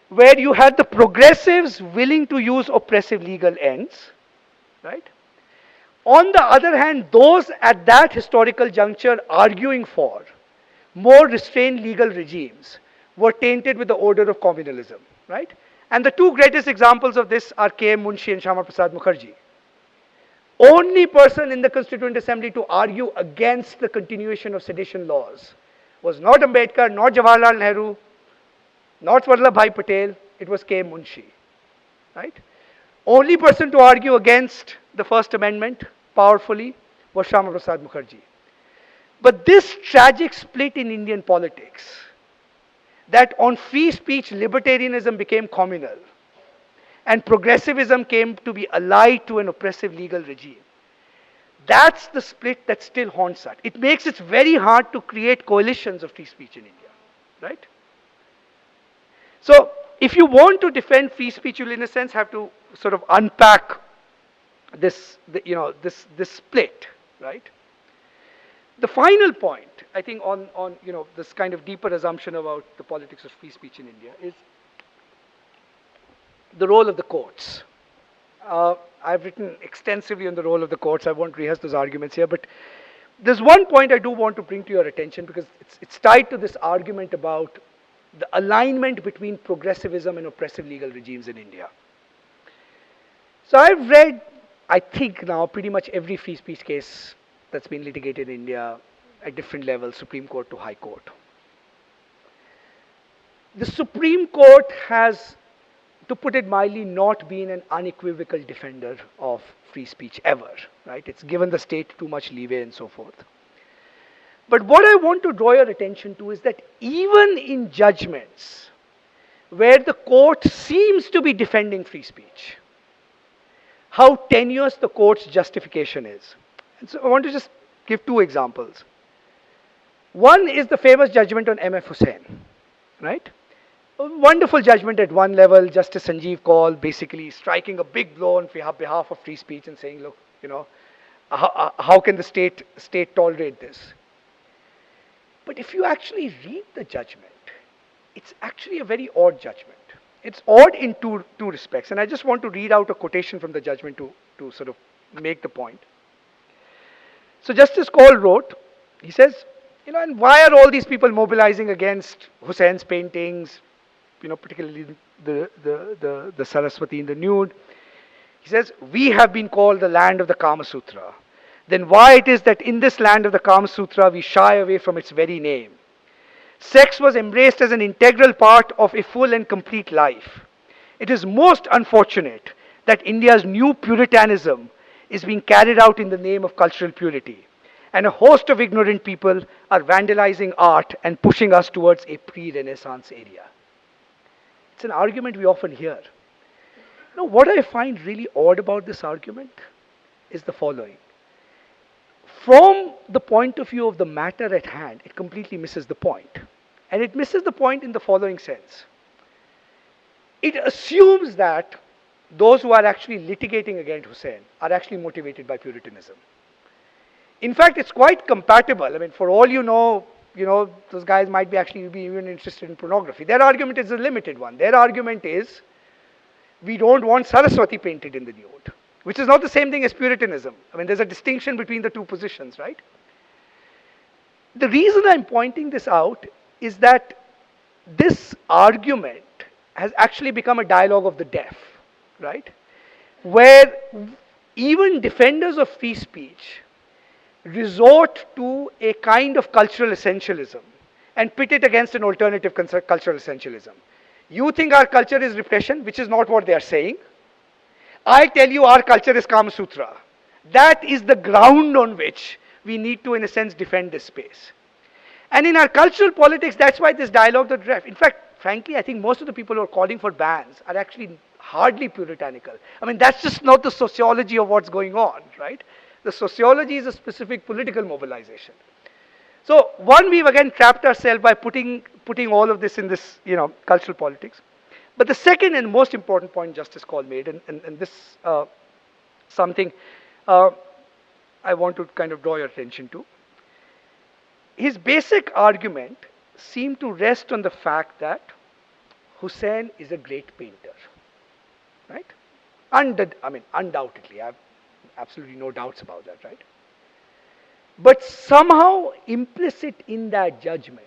where you had the progressives willing to use oppressive legal ends, right? On the other hand, those at that historical juncture arguing for more restrained legal regimes were tainted with the odor of communalism, right? And the two greatest examples of this are K.M. Munshi and Shyama Prasad Mukherjee. Only person in the Constituent Assembly to argue against the continuation of sedition laws was not Ambedkar, not Jawaharlal Nehru, not Vallabhbhai Patel, it was K.M. Munshi, right? Only person to argue against the First Amendment powerfully was Shyama Prasad Mukherjee. But this tragic split in Indian politics, that on free speech libertarianism became communal and progressivism came to be allied to an oppressive legal regime, that's the split that still haunts us. It makes it very hard to create coalitions of free speech in India, right? So if you want to defend free speech, you'll in a sense have to sort of unpack this, this split, right? The final point, I think, on this kind of deeper assumption about the politics of free speech in India is the role of the courts. I've written extensively on the role of the courts. I won't rehearse those arguments here, but there's one point I do want to bring to your attention because it's tied to this argument about the alignment between progressivism and oppressive legal regimes in India. So I've read, I think now, pretty much every free speech case that's been litigated in India at different levels, Supreme Court to High Court. The Supreme Court has to put it mildly, not been an unequivocal defender of free speech ever, right? It's given the state too much leeway and so forth. But what I want to draw your attention to is that even in judgments where the court seems to be defending free speech, how tenuous the court's justification is. And so I want to just give two examples. One is the famous judgment on M.F. Hussain, right? A wonderful judgment at one level, Justice Sanjeev Kaul basically striking a big blow on behalf of free speech and saying, look, how can the state tolerate this? But if you actually read the judgment, it's actually a very odd judgment. It's odd in two respects, and I just want to read out a quotation from the judgment to sort of make the point. So Justice Kaul wrote, he says, and why are all these people mobilizing against Hussein's paintings, particularly the Saraswati in the nude? He says, we have been called the land of the Kama Sutra. Then why it is that in this land of the Kama Sutra we shy away from its very name? Sex was embraced as an integral part of a full and complete life. It is most unfortunate that India's new Puritanism is being carried out in the name of cultural purity, and a host of ignorant people are vandalizing art and pushing us towards a pre-Renaissance area. It's an argument we often hear. What I find really odd about this argument is the following. From the point of view of the matter at hand, it completely misses the point. And it misses the point in the following sense. It assumes that those who are actually litigating against Hussain are actually motivated by Puritanism. In fact, it's quite compatible. I mean, for all you know, those guys might be actually be even interested in pornography. Their argument is a limited one. Their argument is, we don't want Saraswati painted in the nude, which is not the same thing as Puritanism. I mean, there's a distinction between the two positions, right? The reason I'm pointing this out is that this argument has actually become a dialogue of the deaf, right? Where even defenders of free speech resort to a kind of cultural essentialism and pit it against an alternative cultural essentialism. You think our culture is repression, which is not what they are saying. I tell you our culture is Kama Sutra. That is the ground on which we need to, in a sense, defend this space. And in our cultural politics, that's why this dialogue that drives. In fact, frankly, I think most of the people who are calling for bans are actually hardly puritanical. I mean, that's just not the sociology of what's going on, right? The sociology is a specific political mobilization. So, one, we've again trapped ourselves by putting all of this in this, cultural politics. But the second and most important point Justice Kaul made, and this something I want to kind of draw your attention to. His basic argument seemed to rest on the fact that Hussain is a great painter, right? Undoubtedly, I have absolutely no doubts about that, right? But somehow implicit in that judgment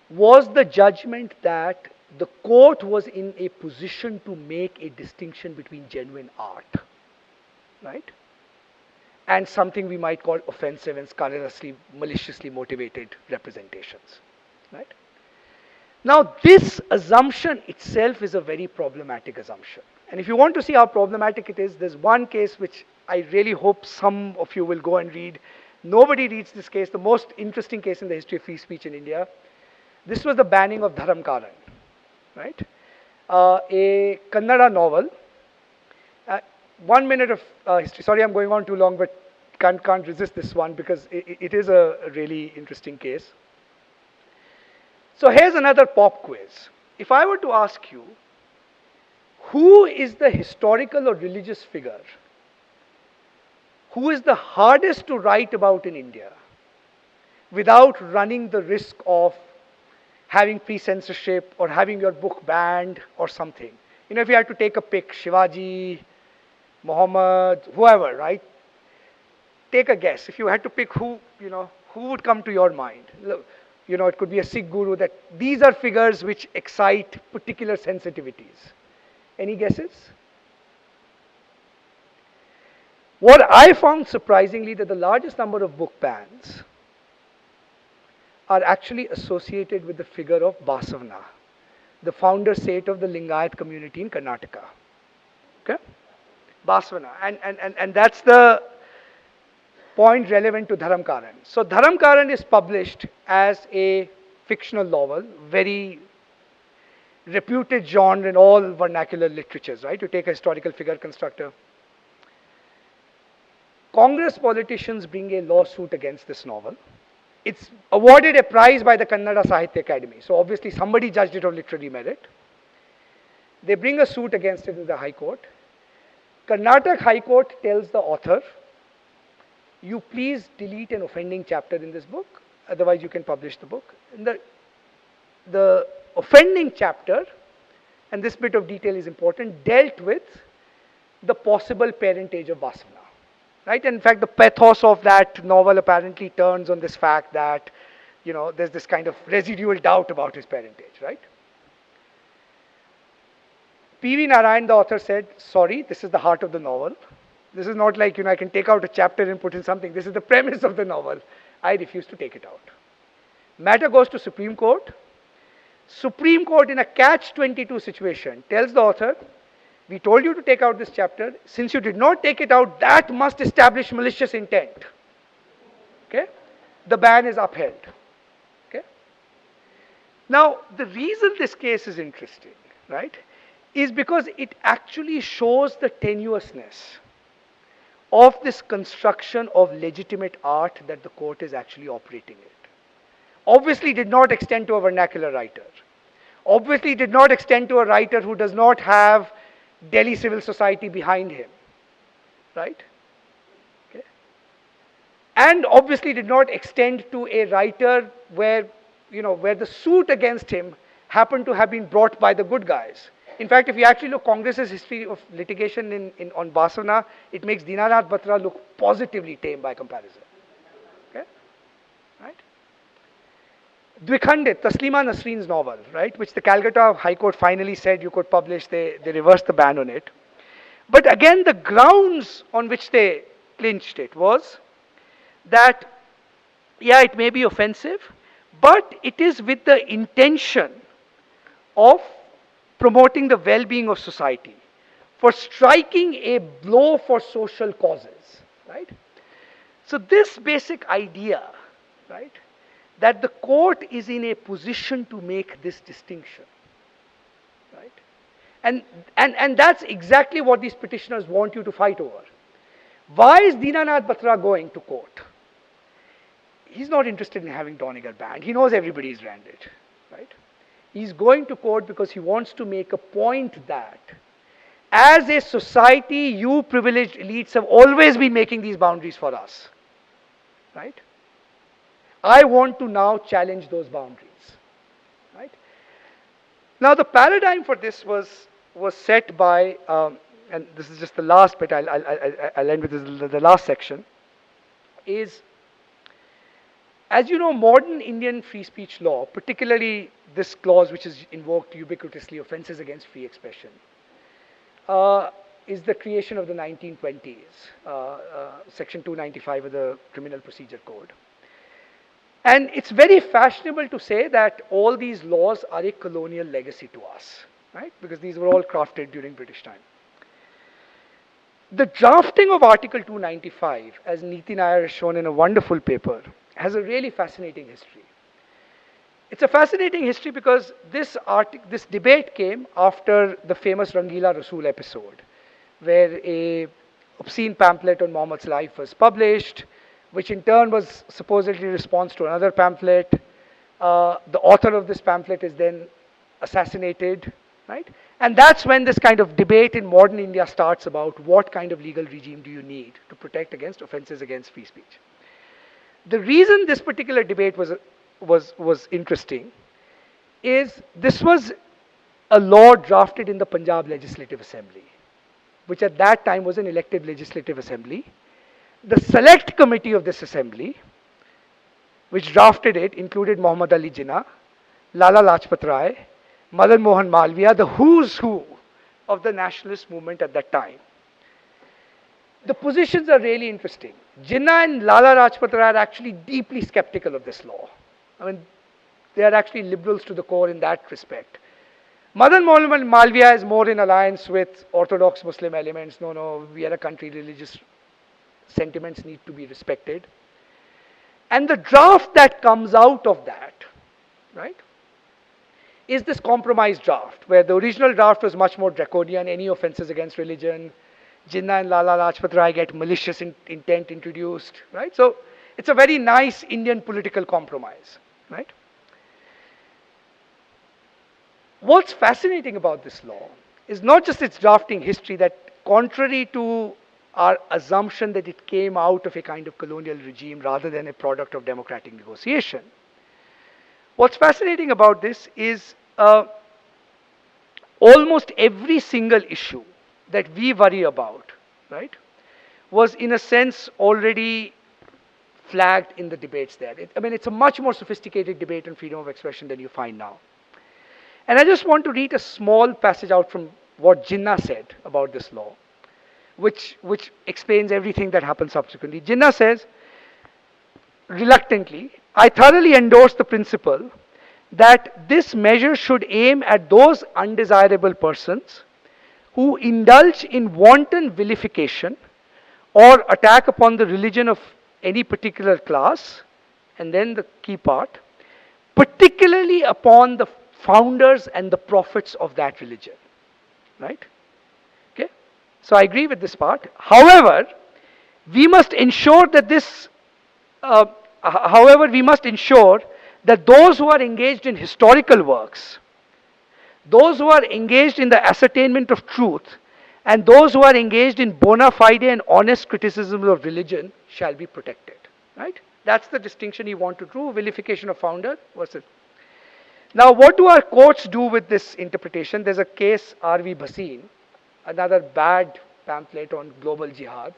was the judgment that the court was in a position to make a distinction between genuine art, right? And something we might call offensive and scurrilously, maliciously motivated representations, right? Now, this assumption itself is a very problematic assumption. And if you want to see how problematic it is, there's one case which I really hope some of you will go and read. Nobody reads this case, the most interesting case in the history of free speech in India. This was the banning of Dharamkaran, right? A Kannada novel. 1 minute of history. Sorry, I'm going on too long, but can't resist this one because it is a really interesting case. So here's another pop quiz. If I were to ask you, who is the historical or religious figure who is the hardest to write about in India without running the risk of having pre-censorship or having your book banned or something? If you had to take a pick, Shivaji, Muhammad, whoever, right? Take a guess. If you had to pick who would come to your mind? Look, it could be a Sikh guru that these are figures which excite particular sensitivities. Any guesses? What I found surprisingly that the largest number of book bans are actually associated with the figure of Basavana, the founder saint of the Lingayat community in Karnataka. Okay? Basvana. And that's the point relevant to Dharam Karan. So Dharam Karan is published as a fictional novel, very reputed genre in all vernacular literatures, right? You take a historical figure constructor. Congress politicians bring a lawsuit against this novel. It's awarded a prize by the Kannada Sahitya Academy. So obviously somebody judged it on literary merit. They bring a suit against it in the High Court. Karnataka High Court tells the author, you please delete an offending chapter in this book, otherwise you can publish the book. And the offending chapter, and this bit of detail is important, dealt with the possible parentage of Vasvana. Right? And in fact, the pathos of that novel apparently turns on this fact that, you know, there's this kind of residual doubt about his parentage, right? P.V. Narayan, the author, said, sorry, this is the heart of the novel. This is not like, you know, I can take out a chapter and put in something. This is the premise of the novel. I refuse to take it out. Matter goes to Supreme Court. Supreme Court, in a catch-22 situation, tells the author, we told you to take out this chapter. Since you did not take it out, that must establish malicious intent. Okay? The ban is upheld. Okay? Now, the reason this case is interesting, right, is because it actually shows the tenuousness of this construction of legitimate art that the court is actually operating it. Obviously did not extend to a vernacular writer. Obviously did not extend to a writer who does not have Delhi civil society behind him, right? Okay. And obviously did not extend to a writer where, you know, where the suit against him happened to have been brought by the good guys. In fact, if you actually look Congress's history of litigation on Basvana, it makes Dinanath Batra look positively tame by comparison. Okay? Right? Dwikhandit, Taslima Nasreen's novel, right, which the Calcutta High Court finally said you could publish, they reversed the ban on it. But again, the grounds on which they clinched it was that, yeah, it may be offensive, but it is with the intention of promoting the well-being of society, for striking a blow for social causes, right? So this basic idea, right, that the court is in a position to make this distinction, right? And that's exactly what these petitioners want you to fight over. Why is Dinanath Batra going to court? He's not interested in having Donegal banned. He knows everybody is branded, right? He's going to court because he wants to make a point that as a society, you privileged elites have always been making these boundaries for us, right? I want to now challenge those boundaries, right? Now the paradigm for this was set by, and this is just the last bit, I'll end with this, the last section, is, as you know, modern Indian free speech law, particularly this clause which is invoked ubiquitously, offences against free expression, is the creation of the 1920s, section 295 of the Criminal Procedure Code. And it's very fashionable to say that all these laws are a colonial legacy to us, right? Because these were all crafted during British time. The drafting of Article 295, as Niti Nair has shown in a wonderful paper, has a really fascinating history. It's a fascinating history because this debate came after the famous Rangila Rasool episode, where a obscene pamphlet on Muhammad's life was published, which in turn was supposedly a response to another pamphlet. The author of this pamphlet is then assassinated, right? And that's when this kind of debate in modern India starts about what kind of legal regime do you need to protect against offences against free speech. The reason this particular debate was interesting is this was a law drafted in the Punjab Legislative Assembly, which at that time was an elected legislative assembly. The select committee of this assembly, which drafted it, included Muhammad Ali Jinnah, Lala Lajpat Rai, Madan Mohan Malviya, the who's who of the nationalist movement at that time. The positions are really interesting. Jinnah and Lala Lajpat Rai are actually deeply skeptical of this law. I mean, they are actually liberals to the core in that respect. Madan Mohan Malviya is more in alliance with Orthodox Muslim elements. No, no, we are a country, religious sentiments need to be respected. And the draft that comes out of that, right, is this compromise draft, where the original draft was much more draconian, any offenses against religion, Jinnah and Lala Lajpat Rai get malicious intent introduced, right? So it's a very nice Indian political compromise, right? What's fascinating about this law is not just its drafting history, that contrary to our assumption that it came out of a kind of colonial regime rather than a product of democratic negotiation. What's fascinating about this is almost every single issue that we worry about, right, was in a sense already flagged in the debates there. I mean, it's a much more sophisticated debate on freedom of expression than you find now. And I just want to read a small passage out from what Jinnah said about this law, which explains everything that happened subsequently. Jinnah says, reluctantly, I thoroughly endorse the principle that this measure should aim at those undesirable persons who indulge in wanton vilification or attack upon the religion of any particular class, and then the key part, particularly upon the founders and the prophets of that religion, right? Okay, so I agree with this part. However, we must ensure that those who are engaged in historical works, those who are engaged in the ascertainment of truth, and those who are engaged in bona fide and honest criticism of religion shall be protected, right? That's the distinction he want to draw, vilification of founder versus. Now, what do our courts do with this interpretation? There's a case, R.V. Bhasin, another bad pamphlet on global jihad.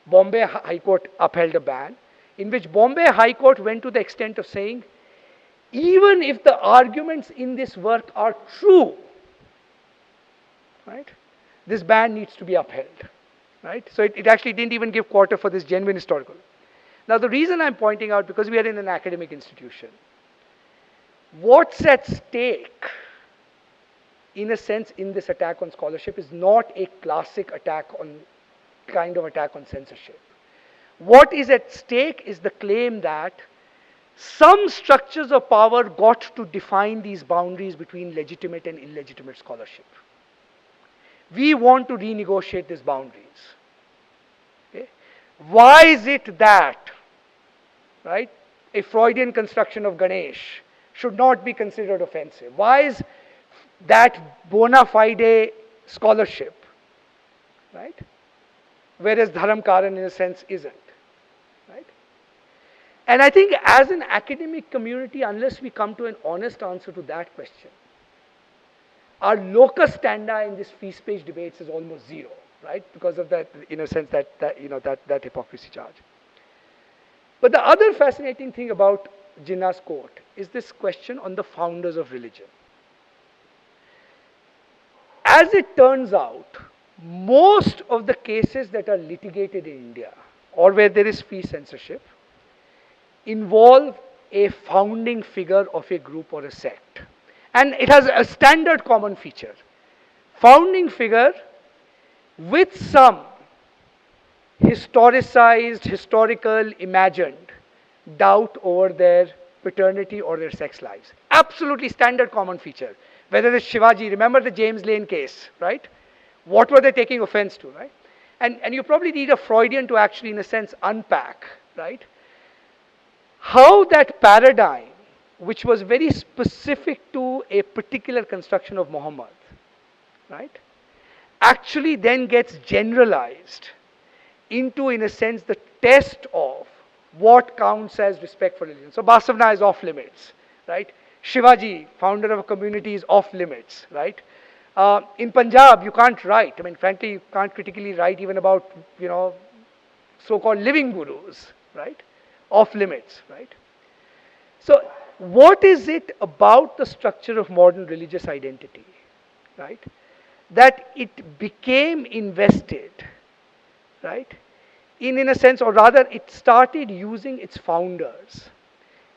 Bombay High Court upheld a ban, in which Bombay High Court went to the extent of saying, even if the arguments in this work are true, right, this ban needs to be upheld, right? So it actually didn't even give quarter for this genuine historical. Now, the reason I'm pointing out, because we are in an academic institution, what's at stake, in a sense, in this attack on scholarship is not a classic kind of attack on censorship. What is at stake is the claim that some structures of power got to define these boundaries between legitimate and illegitimate scholarship. We want to renegotiate these boundaries. Okay? Why is it that, right, a Freudian construction of Ganesh should not be considered offensive? Why is that bona fide scholarship, right, whereas Dharam Karan in a sense isn't, right? And I think as an academic community, unless we come to an honest answer to that question, our locus standi in this free speech debates is almost zero, right? Because of that, in a sense, that hypocrisy charge. But the other fascinating thing about Jinnah's court is this question on the founders of religion. As it turns out, most of the cases that are litigated in India, or where there is free censorship, involve a founding figure of a group or a sect. And it has a standard common feature. Founding figure with some historicized, historical, imagined doubt over their paternity or their sex lives. Absolutely standard common feature. Whether it's Shivaji, remember the James Lane case, right? What were they taking offense to, right? And you probably need a Freudian to actually, in a sense, unpack, right, how that paradigm, which was very specific to a particular construction of Muhammad, right, actually then gets generalized into, in a sense, the test of what counts as respect for religion. So Basavana is off limits, right? Shivaji, founder of a community, is off limits, right? In Punjab, you can't write. I mean, frankly, you can't critically write even about, so-called living gurus, right? Off limits, right? So what is it about the structure of modern religious identity, right, that it became invested, right, in a sense, or rather it started using its founders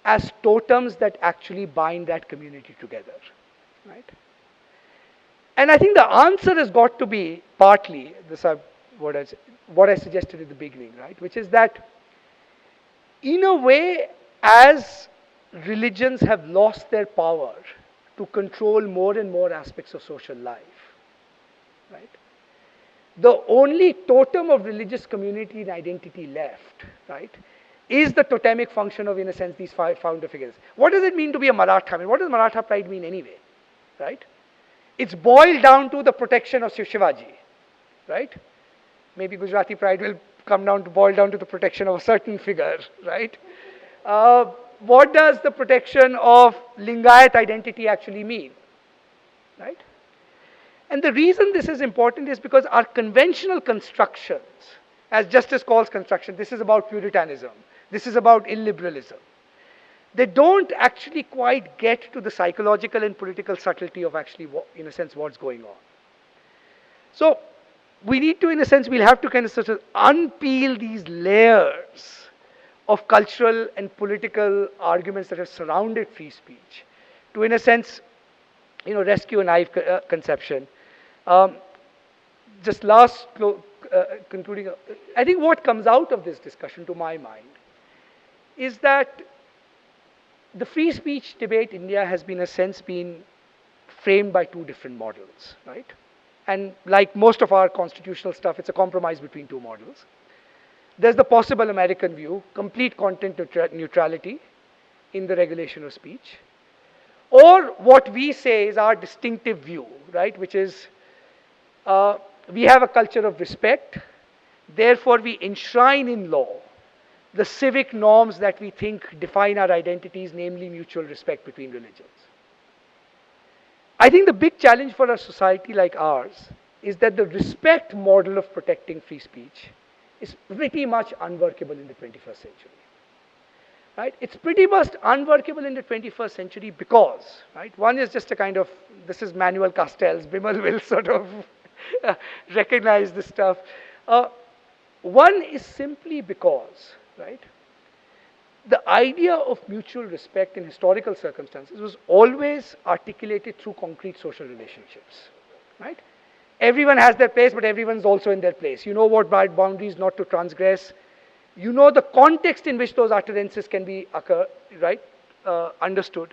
as totems that actually bind that community together, right? And I think the answer has got to be partly, this is what I suggested at the beginning, right? Which is that in a way, as religions have lost their power to control more and more aspects of social life, right? The only totem of religious community and identity left, right, is the totemic function of, in a sense, these five founder figures. What does it mean to be a Maratha? I mean, what does Maratha pride mean anyway, right? It's boiled down to the protection of Shivaji, right? Maybe Gujarati pride will come down to boil down to the protection of a certain figure, right? What does the protection of Lingayat identity actually mean, right? And the reason this is important is because our conventional constructions, as Justice calls construction, this is about Puritanism, this is about illiberalism. They don't actually quite get to the psychological and political subtlety of actually, in a sense, what's going on. So we need to, in a sense, we'll have to kind of sort of unpeel these layers of cultural and political arguments that have surrounded free speech to, in a sense, rescue a naive conception. Just last concluding, I think what comes out of this discussion, to my mind, is that the free speech debate in India has been, in a sense, been framed by two different models, right? And like most of our constitutional stuff, it's a compromise between two models. There's the possible American view, complete content neutrality in the regulation of speech. Or what we say is our distinctive view, right? Which is, we have a culture of respect, therefore we enshrine in law the civic norms that we think define our identities, namely mutual respect between religions. I think the big challenge for a society like ours is that the respect model of protecting free speech is pretty much unworkable in the 21st century. Right? It's pretty much unworkable in the 21st century because, right, one is just a kind of, this is Manuel Castells, Bimal will sort of recognize this stuff. One is simply because, right, the idea of mutual respect in historical circumstances was always articulated through concrete social relationships, right? Everyone has their place, but everyone's also in their place. You know what boundaries not to transgress. You know the context in which those utterances can be understood.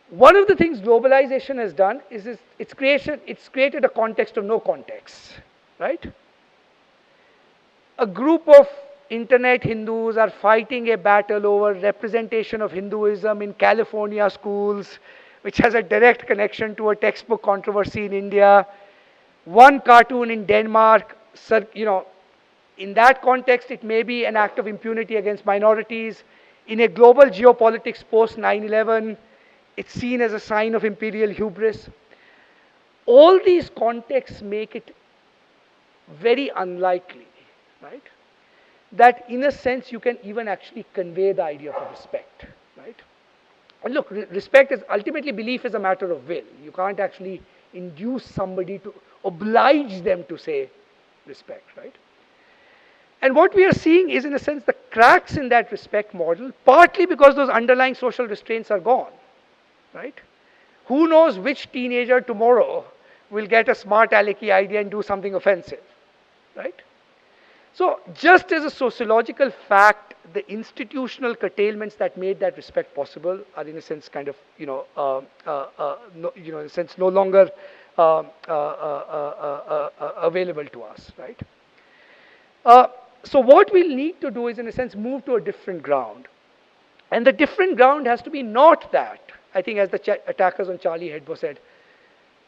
One of the things globalization has done is it's created a context of no context, right? A group of internet Hindus are fighting a battle over representation of Hinduism in California schools, which has a direct connection to a textbook controversy in India. One cartoon in Denmark, in that context, it may be an act of impunity against minorities. In a global geopolitics post 9/11, it's seen as a sign of imperial hubris. All these contexts make it very unlikely, right, that in a sense you can even actually convey the idea of respect, right? And look, respect is ultimately, belief is a matter of will. You can't actually induce somebody to oblige them to say respect, right? And what we are seeing is, in a sense, the cracks in that respect model, partly because those underlying social restraints are gone, right? Who knows which teenager tomorrow will get a smart alecky idea and do something offensive, right? So just as a sociological fact, the institutional curtailments that made that respect possible are, in a sense, kind of, in a sense, no longer available to us, right? So what we'll need to do is, in a sense, move to a different ground. And the different ground has to be not that, I think, as the attackers on Charlie Hebdo said,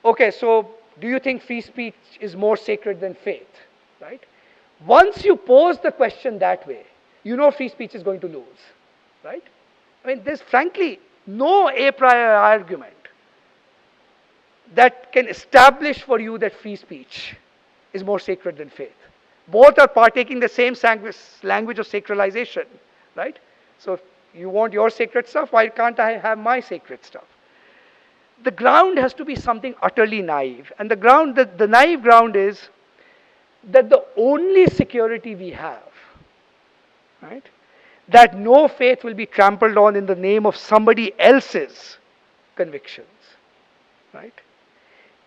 okay, so do you think free speech is more sacred than faith, right? Once you pose the question that way, you know free speech is going to lose, right? I mean, there's frankly no a priori argument that can establish for you that free speech is more sacred than faith. Both are partaking the same language of sacralization, right? So if you want your sacred stuff, why can't I have my sacred stuff? The ground has to be something utterly naive. And the naive ground is that the only security we have, right, that no faith will be trampled on in the name of somebody else's convictions, right,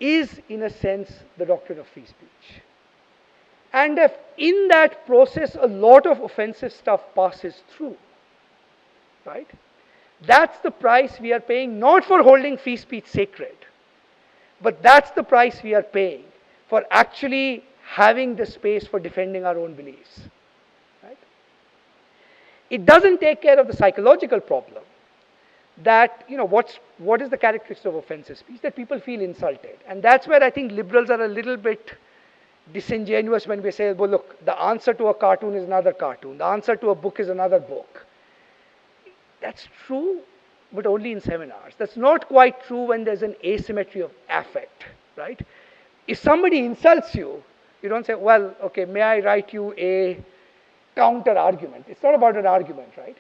is, in a sense, the doctrine of free speech. And if in that process a lot of offensive stuff passes through, right? That's the price we are paying, not for holding free speech sacred, but that's the price we are paying for actually having the space for defending our own beliefs. Right? It doesn't take care of the psychological problem that, what is the characteristic of offensive speech? That people feel insulted. And that's where I think liberals are a little bit disingenuous when we say, well, look, the answer to a cartoon is another cartoon, the answer to a book is another book. That's true, but only in seminars. That's not quite true when there's an asymmetry of affect, right? If somebody insults you, you don't say, well, okay, may I write you a counter argument? It's not about an argument, right?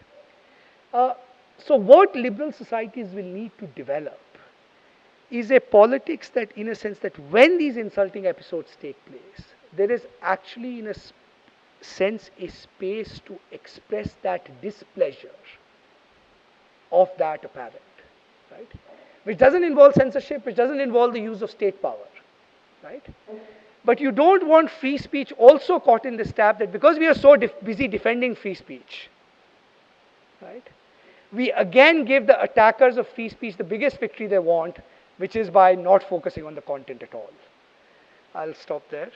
So what liberal societies will need to develop is a politics that, in a sense, that when these insulting episodes take place, there is actually, in a sense, a space to express that displeasure of that apparent, right? Which doesn't involve censorship, which doesn't involve the use of state power, right? But you don't want free speech also caught in this trap that because we are so busy defending free speech, right? We again give the attackers of free speech the biggest victory they want, which is by not focusing on the content at all. I'll stop there.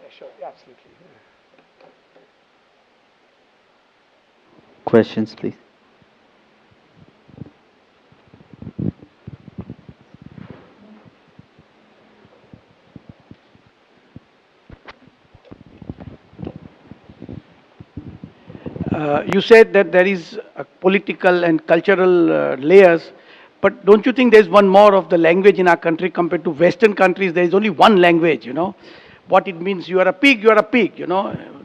Yeah, sure, yeah, absolutely. Questions, please. You said that there is a political and cultural layers, but don't you think there's one more of the language in our country compared to Western countries? There is only one language, What it means, you are a pig,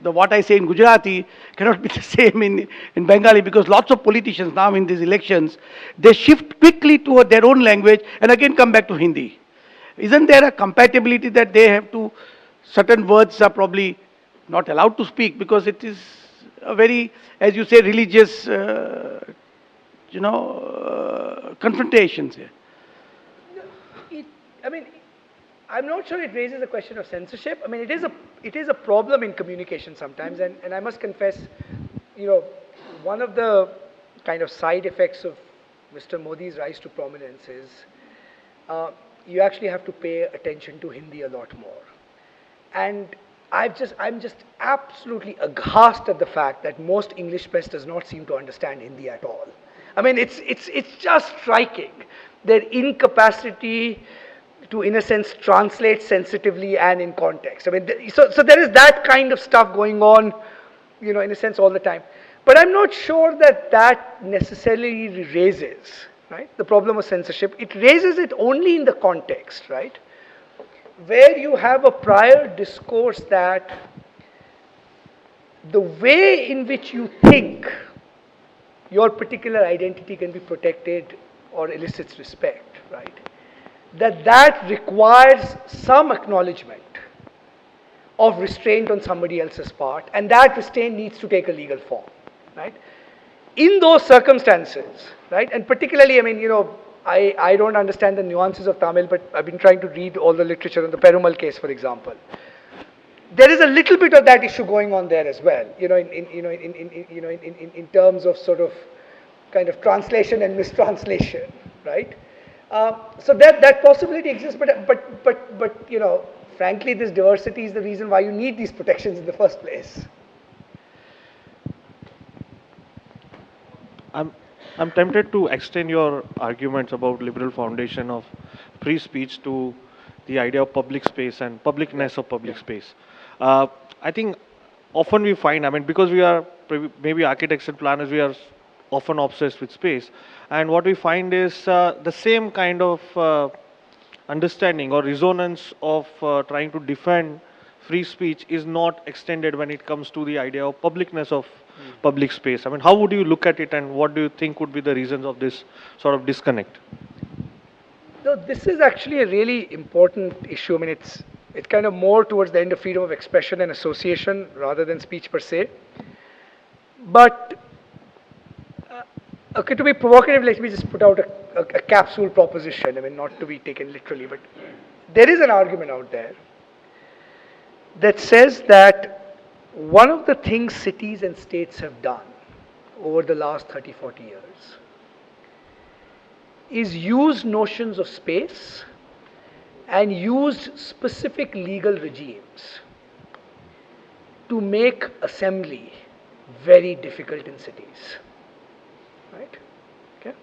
what I say in Gujarati cannot be the same in Bengali, because lots of politicians now in these elections, they shift quickly to their own language and again come back to Hindi. Isn't there a compatibility that they have to, certain words are probably not allowed to speak because it is a very, as you say, religious, confrontations here. I'm not sure it raises a question of censorship. It is a problem in communication sometimes, and I must confess, one of the kind of side effects of Mr. Modi's rise to prominence is you actually have to pay attention to Hindi a lot more. And I'm just absolutely aghast at the fact that most English press does not seem to understand Hindi at all. It's just striking their incapacity to, in a sense, translate sensitively and in context. So there is that kind of stuff going on, in a sense, all the time. But I'm not sure that necessarily raises, right, the problem of censorship. It raises it only in the context, right, where you have a prior discourse that the way in which you think your particular identity can be protected or elicits respect, right, that requires some acknowledgement of restraint on somebody else's part, and that restraint needs to take a legal form, right? In those circumstances, right, and particularly, I don't understand the nuances of Tamil, but I've been trying to read all the literature on the Perumal case, for example. There is a little bit of that issue going on there as well, in terms of sort of kind of translation and mistranslation, right? So that possibility exists, but frankly, this diversity is the reason why you need these protections in the first place. I'm tempted to extend your arguments about liberal foundation of free speech to the idea of public space and publicness of public space. I think often we find, because we are maybe architects and planners, we are often obsessed with space, and what we find is the same kind of understanding or resonance of trying to defend free speech is not extended when it comes to the idea of publicness of public space. How would you look at it, and what do you think would be the reasons of this sort of disconnect? No, this is actually a really important issue. It's kind of more towards the end of freedom of expression and association rather than speech per se. But, okay, to be provocative, let me just put out a capsule proposition. I mean, not to be taken literally, but there is an argument out there that says that one of the things cities and states have done over the last 30, 40 years is use notions of space and used specific legal regimes to make assembly very difficult in cities. Right? Okay.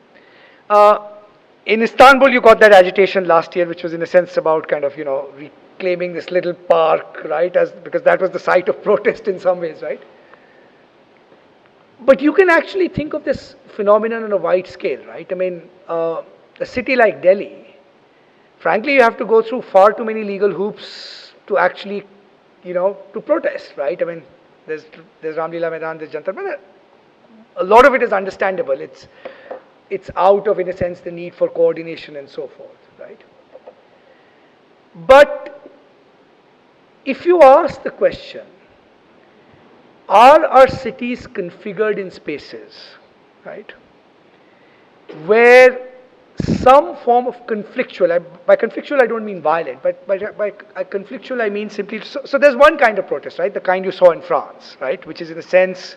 In Istanbul, you got that agitation last year, which was in a sense about kind of, reclaiming this little park, right? Because that was the site of protest in some ways, right? But you can actually think of this phenomenon on a wide scale, right? I mean, a city like Delhi, frankly, you have to go through far too many legal hoops to actually, to protest, right? I mean, there's Ramlila Maidan, there's Jantar Mantar. A lot of it is understandable. It's out of, in a sense, the need for coordination and so forth, right? But if you ask the question, are our cities configured in spaces, right, where some form of conflictual, by conflictual I don't mean violent, but by conflictual I mean simply, so there's one kind of protest, right, the kind you saw in France, right, which is in a sense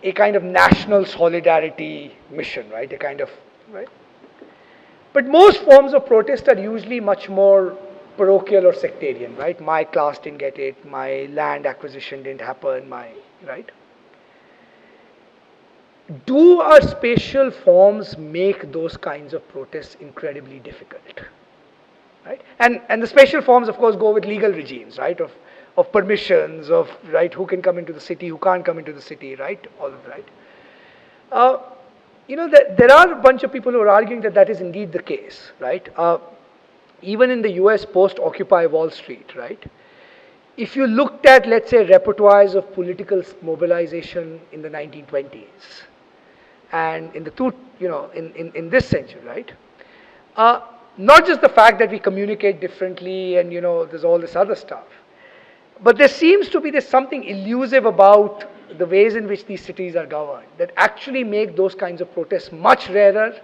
a kind of national solidarity mission, right, a kind of, right. But most forms of protest are usually much more parochial or sectarian, right? My class didn't get it, my land acquisition didn't happen, right? Do our spatial forms make those kinds of protests incredibly difficult? Right? And the spatial forms, of course, go with legal regimes, right? Of permissions, of, right, who can come into the city, who can't come into the city, right? All of that. There are a bunch of people who are arguing that that is indeed the case, right? Even in the US post-Occupy Wall Street, right? If you looked at, let's say, repertoires of political mobilization in the 1920s, and in the in this century, right? Not just the fact that we communicate differently and, there's all this other stuff, but there seems to be there's something elusive about the ways in which these cities are governed that actually make those kinds of protests much rarer,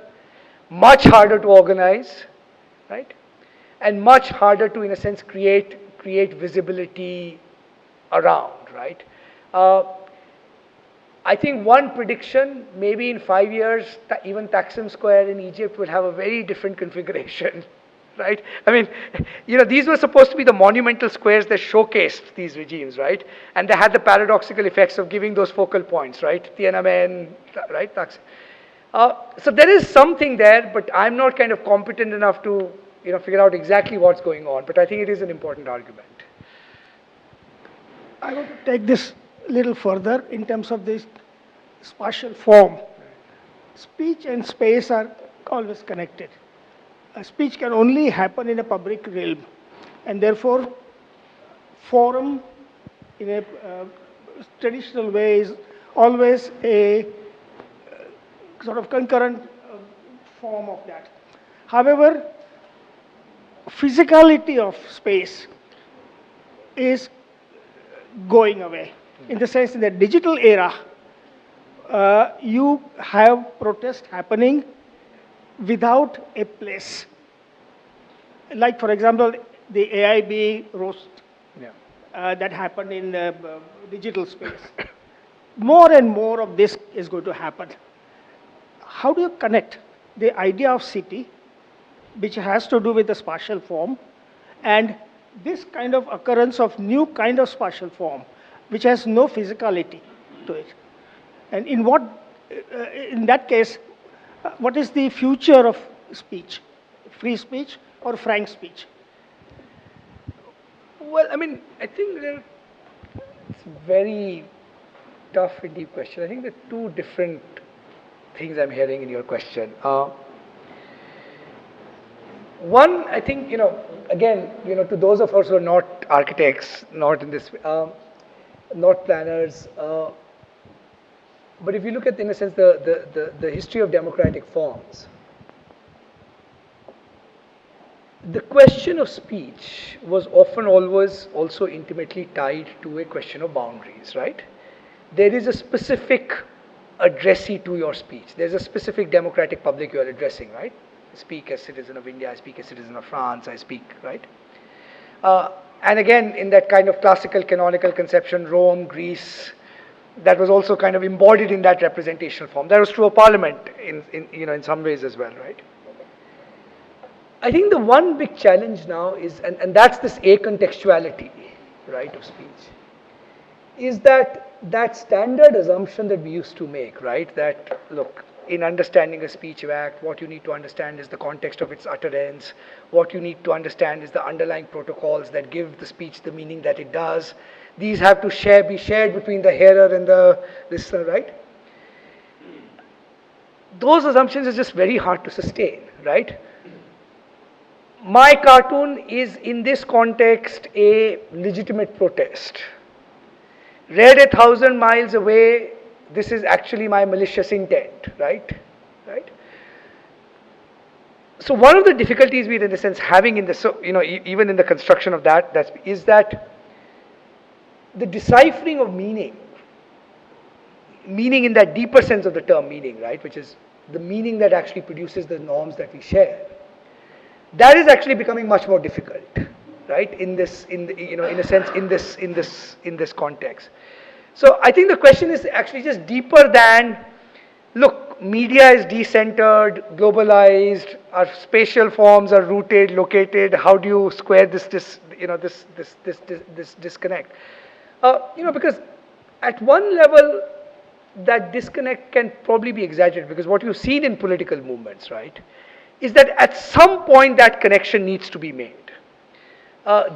much harder to organize, right? And much harder to, in a sense, create visibility around, right? I think one prediction, maybe in 5 years, even Taksim Square in Egypt will have a very different configuration, right? I mean, these were supposed to be the monumental squares that showcased these regimes, right? And they had the paradoxical effects of giving those focal points, right? Tiananmen, right? Taksim. So there is something there, but I'm not kind of competent enough to, figure out exactly what's going on. But I think it is an important argument. I want to take this a little further in terms of this spatial form. Speech and space are always connected. A speech can only happen in a public realm, and therefore forum in a traditional way is always a sort of concurrent form of that. However, physicality of space is going away. In the sense, in the digital era, you have protest happening without a place. Like, for example, the AIB roast that happened in the digital space. More and more of this is going to happen. How do you connect the idea of city, which has to do with the spatial form, and this kind of occurrence of new kind of spatial form, which has no physicality to it? And in that case, what is the future of speech? Free speech or frank speech? Well, I mean, I think it's a very tough and deep question. I think there are two different things I'm hearing in your question. One, I think, again, to those of us who are not architects, not in this, not planners, but if you look at, in a sense, the history of democratic forms, the question of speech was often always also intimately tied to a question of boundaries, right? there is a specific addressee to your speech. There's a specific democratic public you are addressing, right? I speak as citizen of India, I speak as citizen of France, I speak, right? And again, in that kind of classical canonical conception, Rome, Greece, that was also kind of embodied in that representational form. That was true of parliament in some ways as well, right? I think the one big challenge now is, and that's this acontextuality, right, of speech, is that standard assumption that we used to make, right, that, look, in understanding a speech act, what you need to understand is the context of its utterance, what you need to understand is the underlying protocols that give the speech the meaning that it does. These have to be shared between the hearer and the listener, right? Those assumptions are just very hard to sustain, right? My cartoon is, in this context, a legitimate protest. Read 1,000 miles away, this is actually my malicious intent, right? Right? So one of the difficulties we're in a sense having in the, so, even in the construction of that is that the deciphering of meaning in that deeper sense of the term meaning, right, which is the meaning that actually produces the norms that we share, that is actually becoming much more difficult, right, in this context. So I think the question is actually just deeper than, look, media is decentered, globalized, our spatial forms are rooted, located, how do you square this disconnect? Because at one level, that disconnect can probably be exaggerated, because what you've seen in political movements, right, is that at some point that connection needs to be made.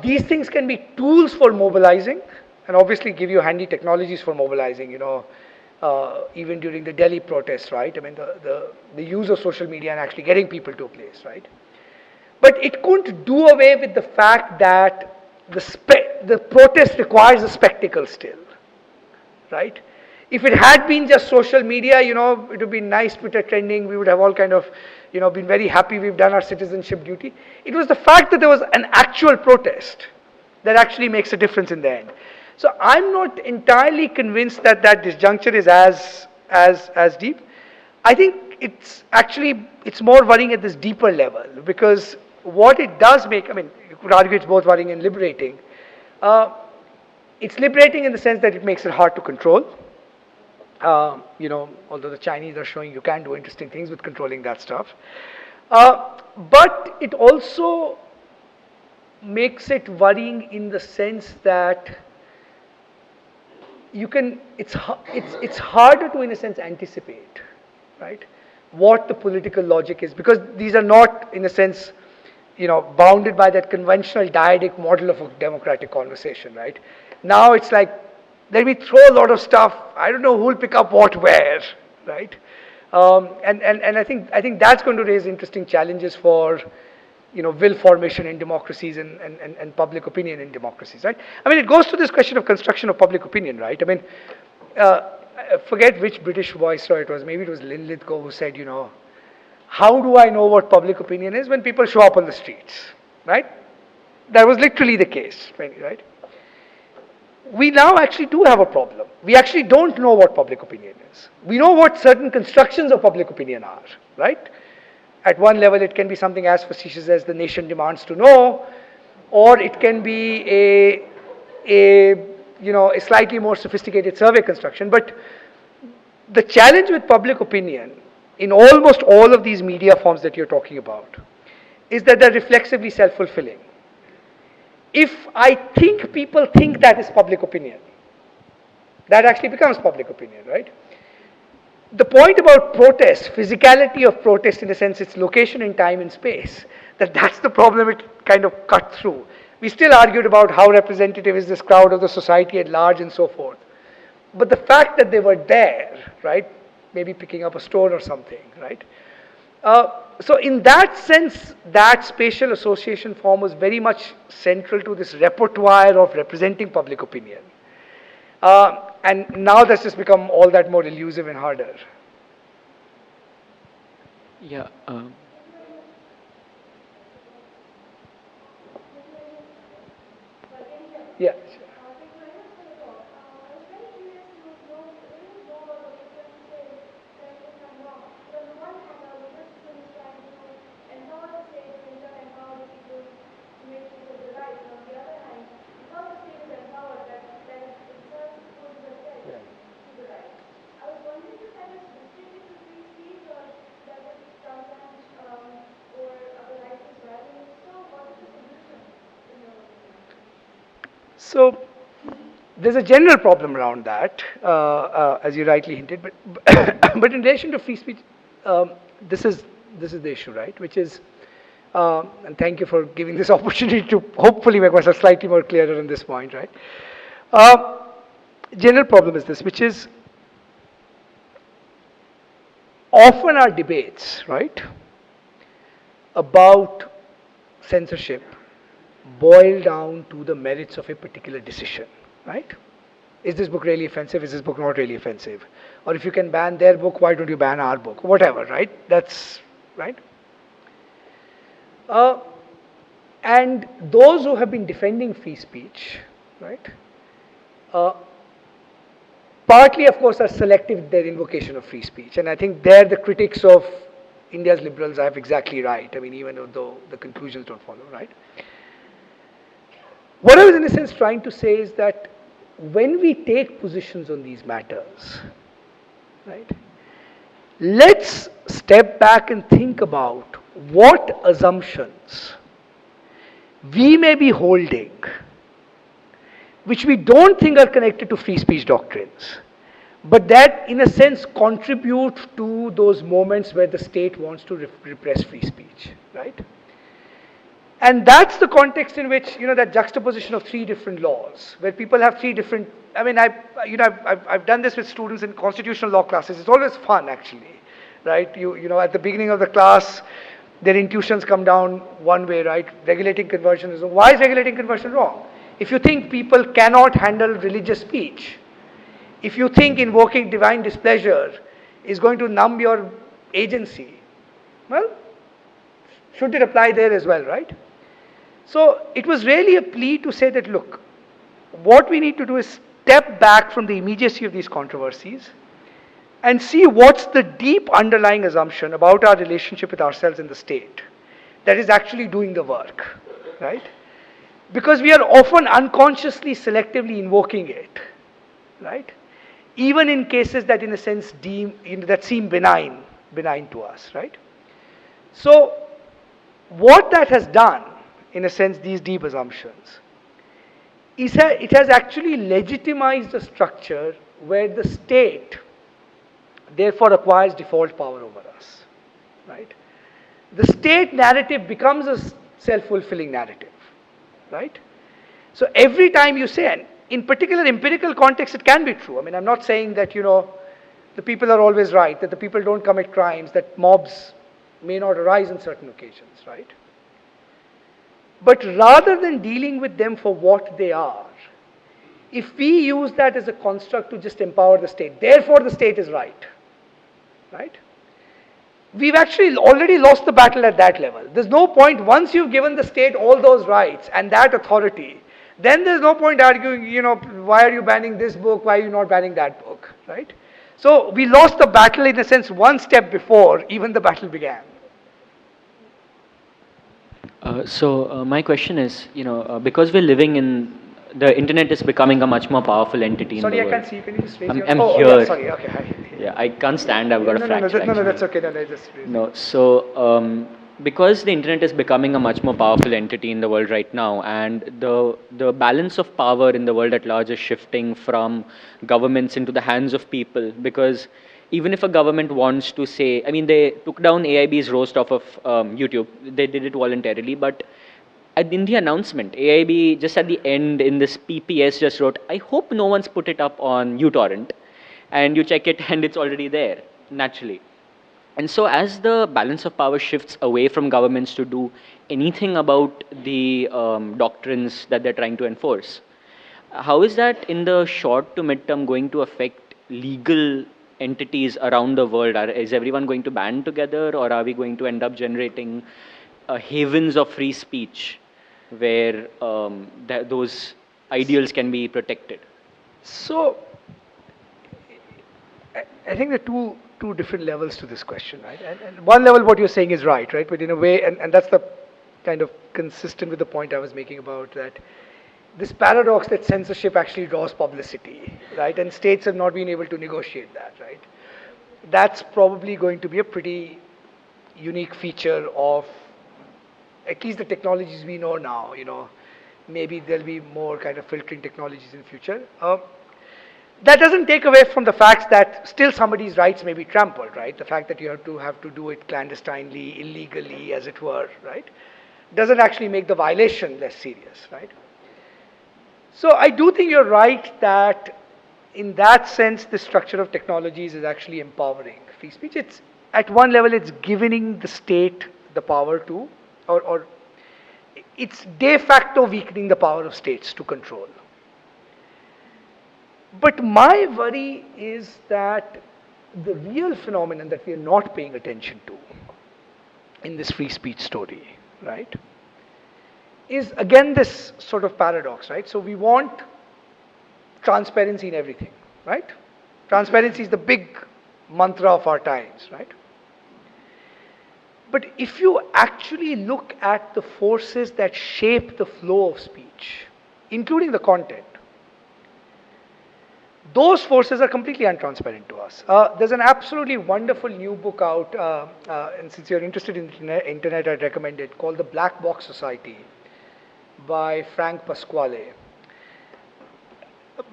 These things can be tools for mobilizing, and obviously give you handy technologies for mobilizing, even during the Delhi protests, right? I mean, the use of social media and actually getting people to a place, right? But it couldn't do away with the fact that the protest requires a spectacle still, right? If it had been just social media, it would be nice, Twitter trending, we would have all kind of, been very happy we've done our citizenship duty. It was the fact that there was an actual protest that actually makes a difference in the end. So I'm not entirely convinced that that disjuncture is as deep. I think it's more worrying at this deeper level, because what it does make, I mean, you could argue it's both worrying and liberating. It's liberating in the sense that it makes it hard to control. Although the Chinese are showing you can do interesting things with controlling that stuff. But it also makes it worrying in the sense that it's harder to, in a sense, anticipate, right, what the political logic is, because these are not, in a sense, bounded by that conventional dyadic model of a democratic conversation, right? Now it's like, let me throw a lot of stuff, I don't know who will pick up what where, right? And I think that's going to raise interesting challenges for, will formation in democracies and public opinion in democracies, right? I mean, it goes to this question of construction of public opinion, right? I mean, I forget which British viceroy it was, maybe it was Linlithgow who said, how do I know what public opinion is? When people show up on the streets, right? That was literally the case, right? We now actually do have a problem. We actually don't know what public opinion is. We know what certain constructions of public opinion are, right? At one level, it can be something as facetious as the nation demands to know, or it can be a slightly more sophisticated survey construction. But the challenge with public opinion in almost all of these media forms that you're talking about is that they're reflexively self-fulfilling. If I think people think that is public opinion, that actually becomes public opinion, right? The point about protest, physicality of protest, in a sense, its location in time and space, that's the problem it kind of cut through. We still argued about how representative is this crowd of the society at large and so forth. But the fact that they were there, right, maybe picking up a stone or something, right? So in that sense, that spatial association form was very much central to this repertoire of representing public opinion. And now that's just become all that more elusive and harder. Yeah. Yeah. So there's a general problem around that, as you rightly hinted, but but in relation to free speech, um, this is the issue, right? Which is, and thank you for giving this opportunity to hopefully make myself slightly more clearer on this point, right? Uh, General problem is this, which is often our debates, right, about censorship boil down to the merits of a particular decision, right? Is this book really offensive? Is this book not really offensive? Or if you can ban their book, why don't you ban our book? Whatever, right? That's right. Uh, and those who have been defending free speech, right, uh, partly, of course, are selective in their invocation of free speech. And I think there the critics of India's liberals are exactly right. I mean, even though the conclusions don't follow, right? What I was in a sense trying to say is that when we take positions on these matters, right, let's step back and think about what assumptions we may be holding which we don't think are connected to free speech doctrines, but that in a sense contribute to those moments where the state wants to repress free speech, right? And that's the context in which, that juxtaposition of three different laws, where people have three different, I mean, I've done this with students in constitutional law classes. It's always fun, actually, right? At the beginning of the class, their intuitions come down one way, right? Regulating conversion is wrong. Why is regulating conversion wrong? If you think people cannot handle religious speech, if you think invoking divine displeasure is going to numb your agency, well, should it apply there as well, right? So it was really a plea to say that, look, what we need to do is step back from the immediacy of these controversies and see what's the deep underlying assumption about our relationship with ourselves and the state that is actually doing the work, right? Because we are often unconsciously, selectively invoking it, right? Even in cases that, in a sense, that seem benign to us, right? So what that has done, in a sense, these deep assumptions, is that it has actually legitimized a structure where the state therefore acquires default power over us, right? The state narrative becomes a self-fulfilling narrative, right? So every time you say, and in particular empirical context, it can be true. I mean, I'm not saying that, the people are always right, that the people don't commit crimes, that mobs may not arise on certain occasions, right? But rather than dealing with them for what they are, if we use that as a construct to just empower the state, therefore the state is right, we've actually already lost the battle at that level. There's no point, once you've given the state all those rights and that authority, then there's no point arguing, why are you banning this book, why are you not banning that book, right? So we lost the battle, in a sense, one step before even the battle began. My question is, because we're living in, the internet is becoming a much more powerful entity Sorry, in the I world. can't see you. Can you just raise I'm, your... I'm oh, here. yeah, sorry, okay, hi. Yeah, I can't stand. I've got a fracture. No, actually. that's okay. No, just... No, so because the internet is becoming a much more powerful entity in the world right now, and the balance of power in the world at large is shifting from governments into the hands of people. Because even if a government wants to say, I mean, they took down AIB's roast off of YouTube. They did it voluntarily, but in the announcement, AIB just at the end in this PPS just wrote, "I hope no one's put it up on uTorrent," and you check it and it's already there naturally. And so as the balance of power shifts away from governments to do anything about the doctrines that they're trying to enforce, how is that in the short to mid-term going to affect legal entities around the world? Is everyone going to band together, or are we going to end up generating havens of free speech where those ideals can be protected? So, I think there are two different levels to this question, right? And one level, what you're saying is right? But in a way, and that's the kind of consistent with the point I was making about that this paradox that censorship actually draws publicity, right? And states have not been able to negotiate that, right? That's probably going to be a pretty unique feature of at least the technologies we know now, maybe there'll be more kind of filtering technologies in the future. That doesn't take away from the fact that still somebody's rights may be trampled, right? The fact that you have to do it clandestinely, illegally, as it were, right? Doesn't actually make the violation less serious, right? So I do think you're right that in that sense, the structure of technologies is actually empowering free speech. It's at one level, it's giving the state the power to, or it's de facto weakening the power of states to control. But my worry is that the real phenomenon that we are not paying attention to in this free speech story, right, is again this sort of paradox, right? So we want transparency in everything, right? Transparency is the big mantra of our times, right? But if you actually look at the forces that shape the flow of speech, including the content, those forces are completely untransparent to us. There's an absolutely wonderful new book out, and since you're interested in the internet, I'd recommend it, called The Black Box Society by Frank Pasquale.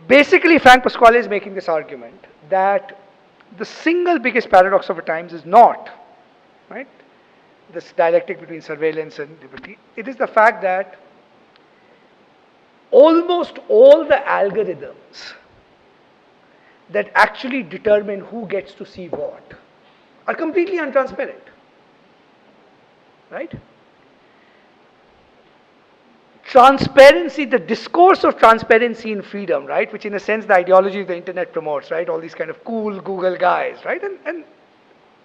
Basically, Frank Pasquale is making this argument that the single biggest paradox of our times is not, right, this dialectic between surveillance and liberty. It is the fact that almost all the algorithms that actually determine who gets to see what are completely untransparent, right? Transparency, the discourse of transparency and freedom, right, which in a sense the ideology of the internet promotes, right, all these kind of cool Google guys, right, and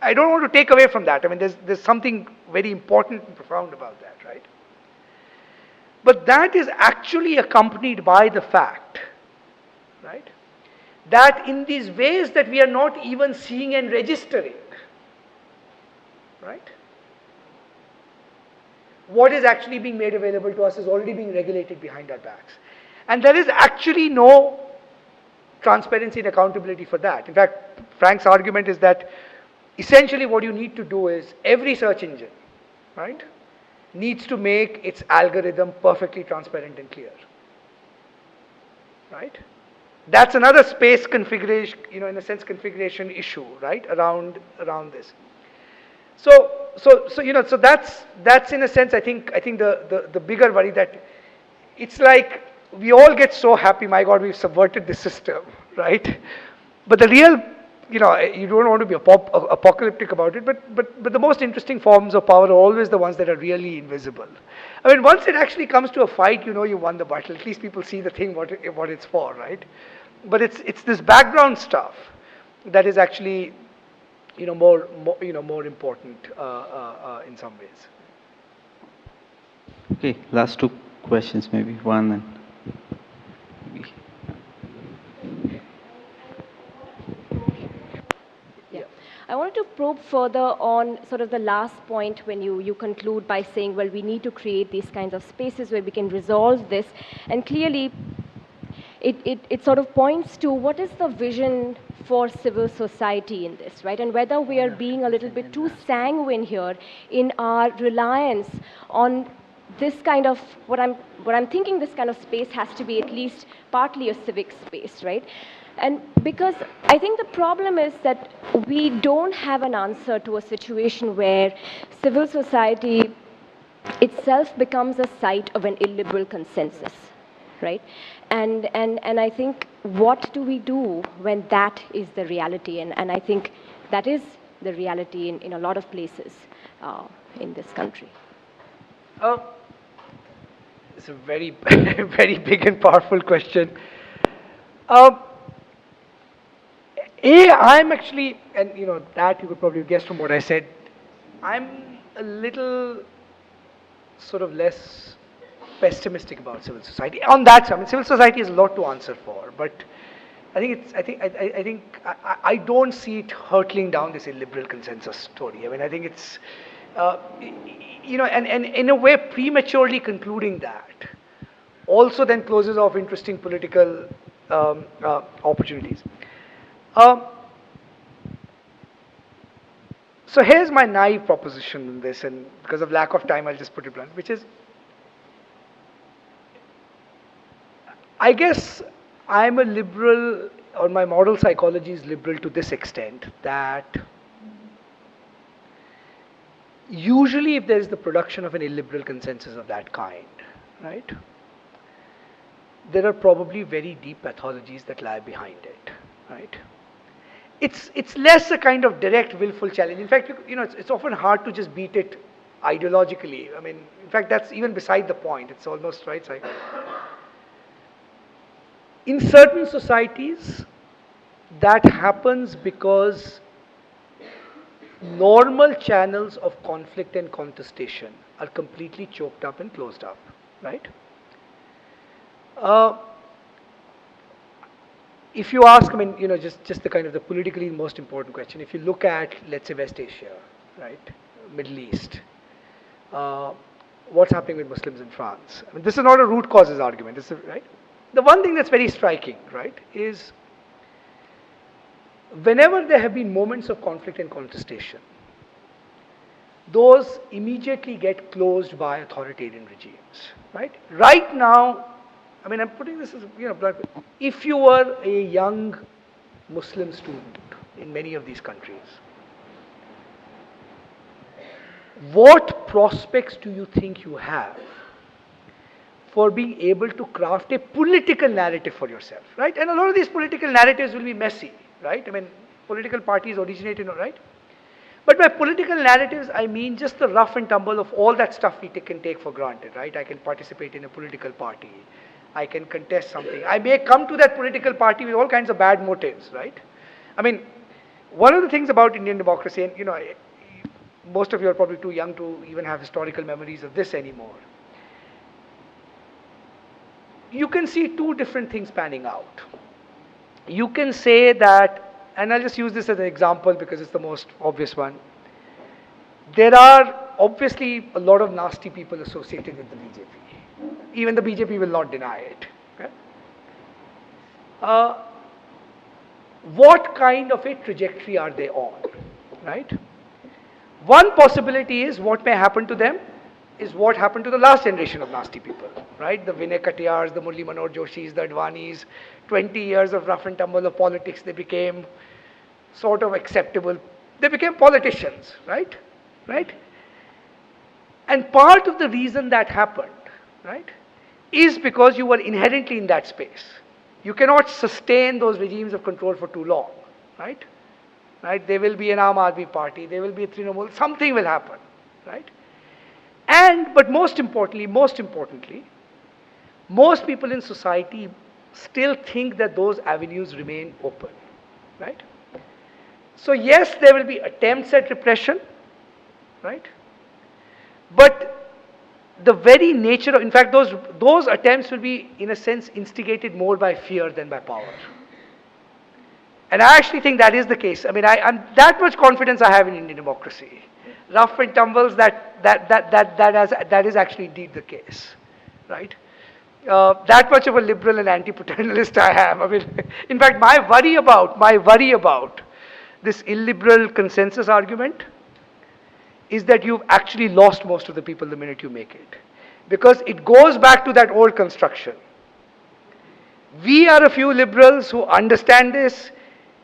I don't want to take away from that. I mean, there's something very important and profound about that, right? But that is actually accompanied by the fact, right, that in these ways that we are not even seeing and registering, right, what is actually being made available to us is already being regulated behind our backs. And there is actually no transparency and accountability for that. In fact, Frank's argument is that essentially what you need to do is every search engine, right, needs to make its algorithm perfectly transparent and clear, right? That's another space configuration, in a sense, configuration issue, right, around this. So that's in a sense, I think the bigger worry that it's like we all get so happy, my God, we've subverted the system, right? But the real, you don't want to be apocalyptic about it, but the most interesting forms of power are always the ones that are really invisible. I mean, once it actually comes to a fight, you won the battle. At least people see the thing, what it's for, right? But it's this background stuff that is actually, more important in some ways. Okay, last two questions, maybe one and maybe. Yeah. I wanted to probe further on sort of the last point when you conclude by saying, well, we need to create these kinds of spaces where we can resolve this. And clearly, it sort of points to what is the vision for civil society in this, right? And whether we are being a little bit too sanguine here in our reliance on this kind of, what I'm thinking this kind of space has to be at least partly a civic space, right? And because I think the problem is that we don't have an answer to a situation where civil society itself becomes a site of an illiberal consensus, right? And I think, what do we do when that is the reality? And I think that is the reality in a lot of places in this country. It's a very, very big and powerful question. I'm actually, and that you could probably guess from what I said, I'm a little sort of less pessimistic about civil society. On that side, I mean, civil society has a lot to answer for, but I don't see it hurtling down this illiberal consensus story. I mean, I think it's, and in a way, prematurely concluding that also then closes off interesting political opportunities. So here's my naive proposition in this, and because of lack of time, I'll just put it blunt, which is, I guess I'm a liberal, or my moral psychology is liberal to this extent that usually if there is the production of an illiberal consensus of that kind, right, there are probably very deep pathologies that lie behind it, right? It's less a kind of direct willful challenge. In fact, it's often hard to just beat it ideologically. I mean, in fact, that's even beside the point. It's almost right. In certain societies, that happens because normal channels of conflict and contestation are completely choked up and closed up, right? If you ask, I mean, just the kind of the politically most important question, if you look at, let's say, West Asia, right, Middle East, what's happening with Muslims in France? I mean, this is not a root causes argument, right? The one thing that's very striking, right, is whenever there have been moments of conflict and contestation, those immediately get closed by authoritarian regimes, right? Right now, I mean, I'm putting this as, if you were a young Muslim student in many of these countries, what prospects do you think you have for being able to craft a political narrative for yourself, right? And a lot of these political narratives will be messy, right? I mean, political parties originate in, right? But by political narratives, I mean just the rough and tumble of all that stuff we can take for granted, right? I can participate in a political party. I can contest something. I may come to that political party with all kinds of bad motives, right? I mean, one of the things about Indian democracy, and most of you are probably too young to even have historical memories of this anymore. You can see two different things panning out. You can say that, and I'll just use this as an example because it's the most obvious one. There are obviously a lot of nasty people associated with the BJP. Even the BJP will not deny it. Okay? What kind of a trajectory are they on, right? One possibility is what may happen to them is what happened to the last generation of nasty people, right? The Vinay Katiyars, the Murli Manor Joshis, the Advanis, 20 years of rough and tumble of politics, they became sort of acceptable. They became politicians, right? Right? And part of the reason that happened, right, is because you were inherently in that space. You cannot sustain those regimes of control for too long, right? Right? There will be an Aam Aadmi party, there will be a Trinamool, something will happen, right? But most importantly, most people in society still think that those avenues remain open, right? So yes, there will be attempts at repression, right? But the very nature of, in fact, those attempts will be, in a sense, instigated more by fear than by power. And I actually think that is the case. I mean, I'm that much confidence I have in Indian democracy. Rough and tumbles, that is actually indeed the case, right? That much of a liberal and anti-paternalist I am. I mean, in fact, my worry about this illiberal consensus argument is that you've actually lost most of the people the minute you make it. Because it goes back to that old construction. We are a few liberals who understand this.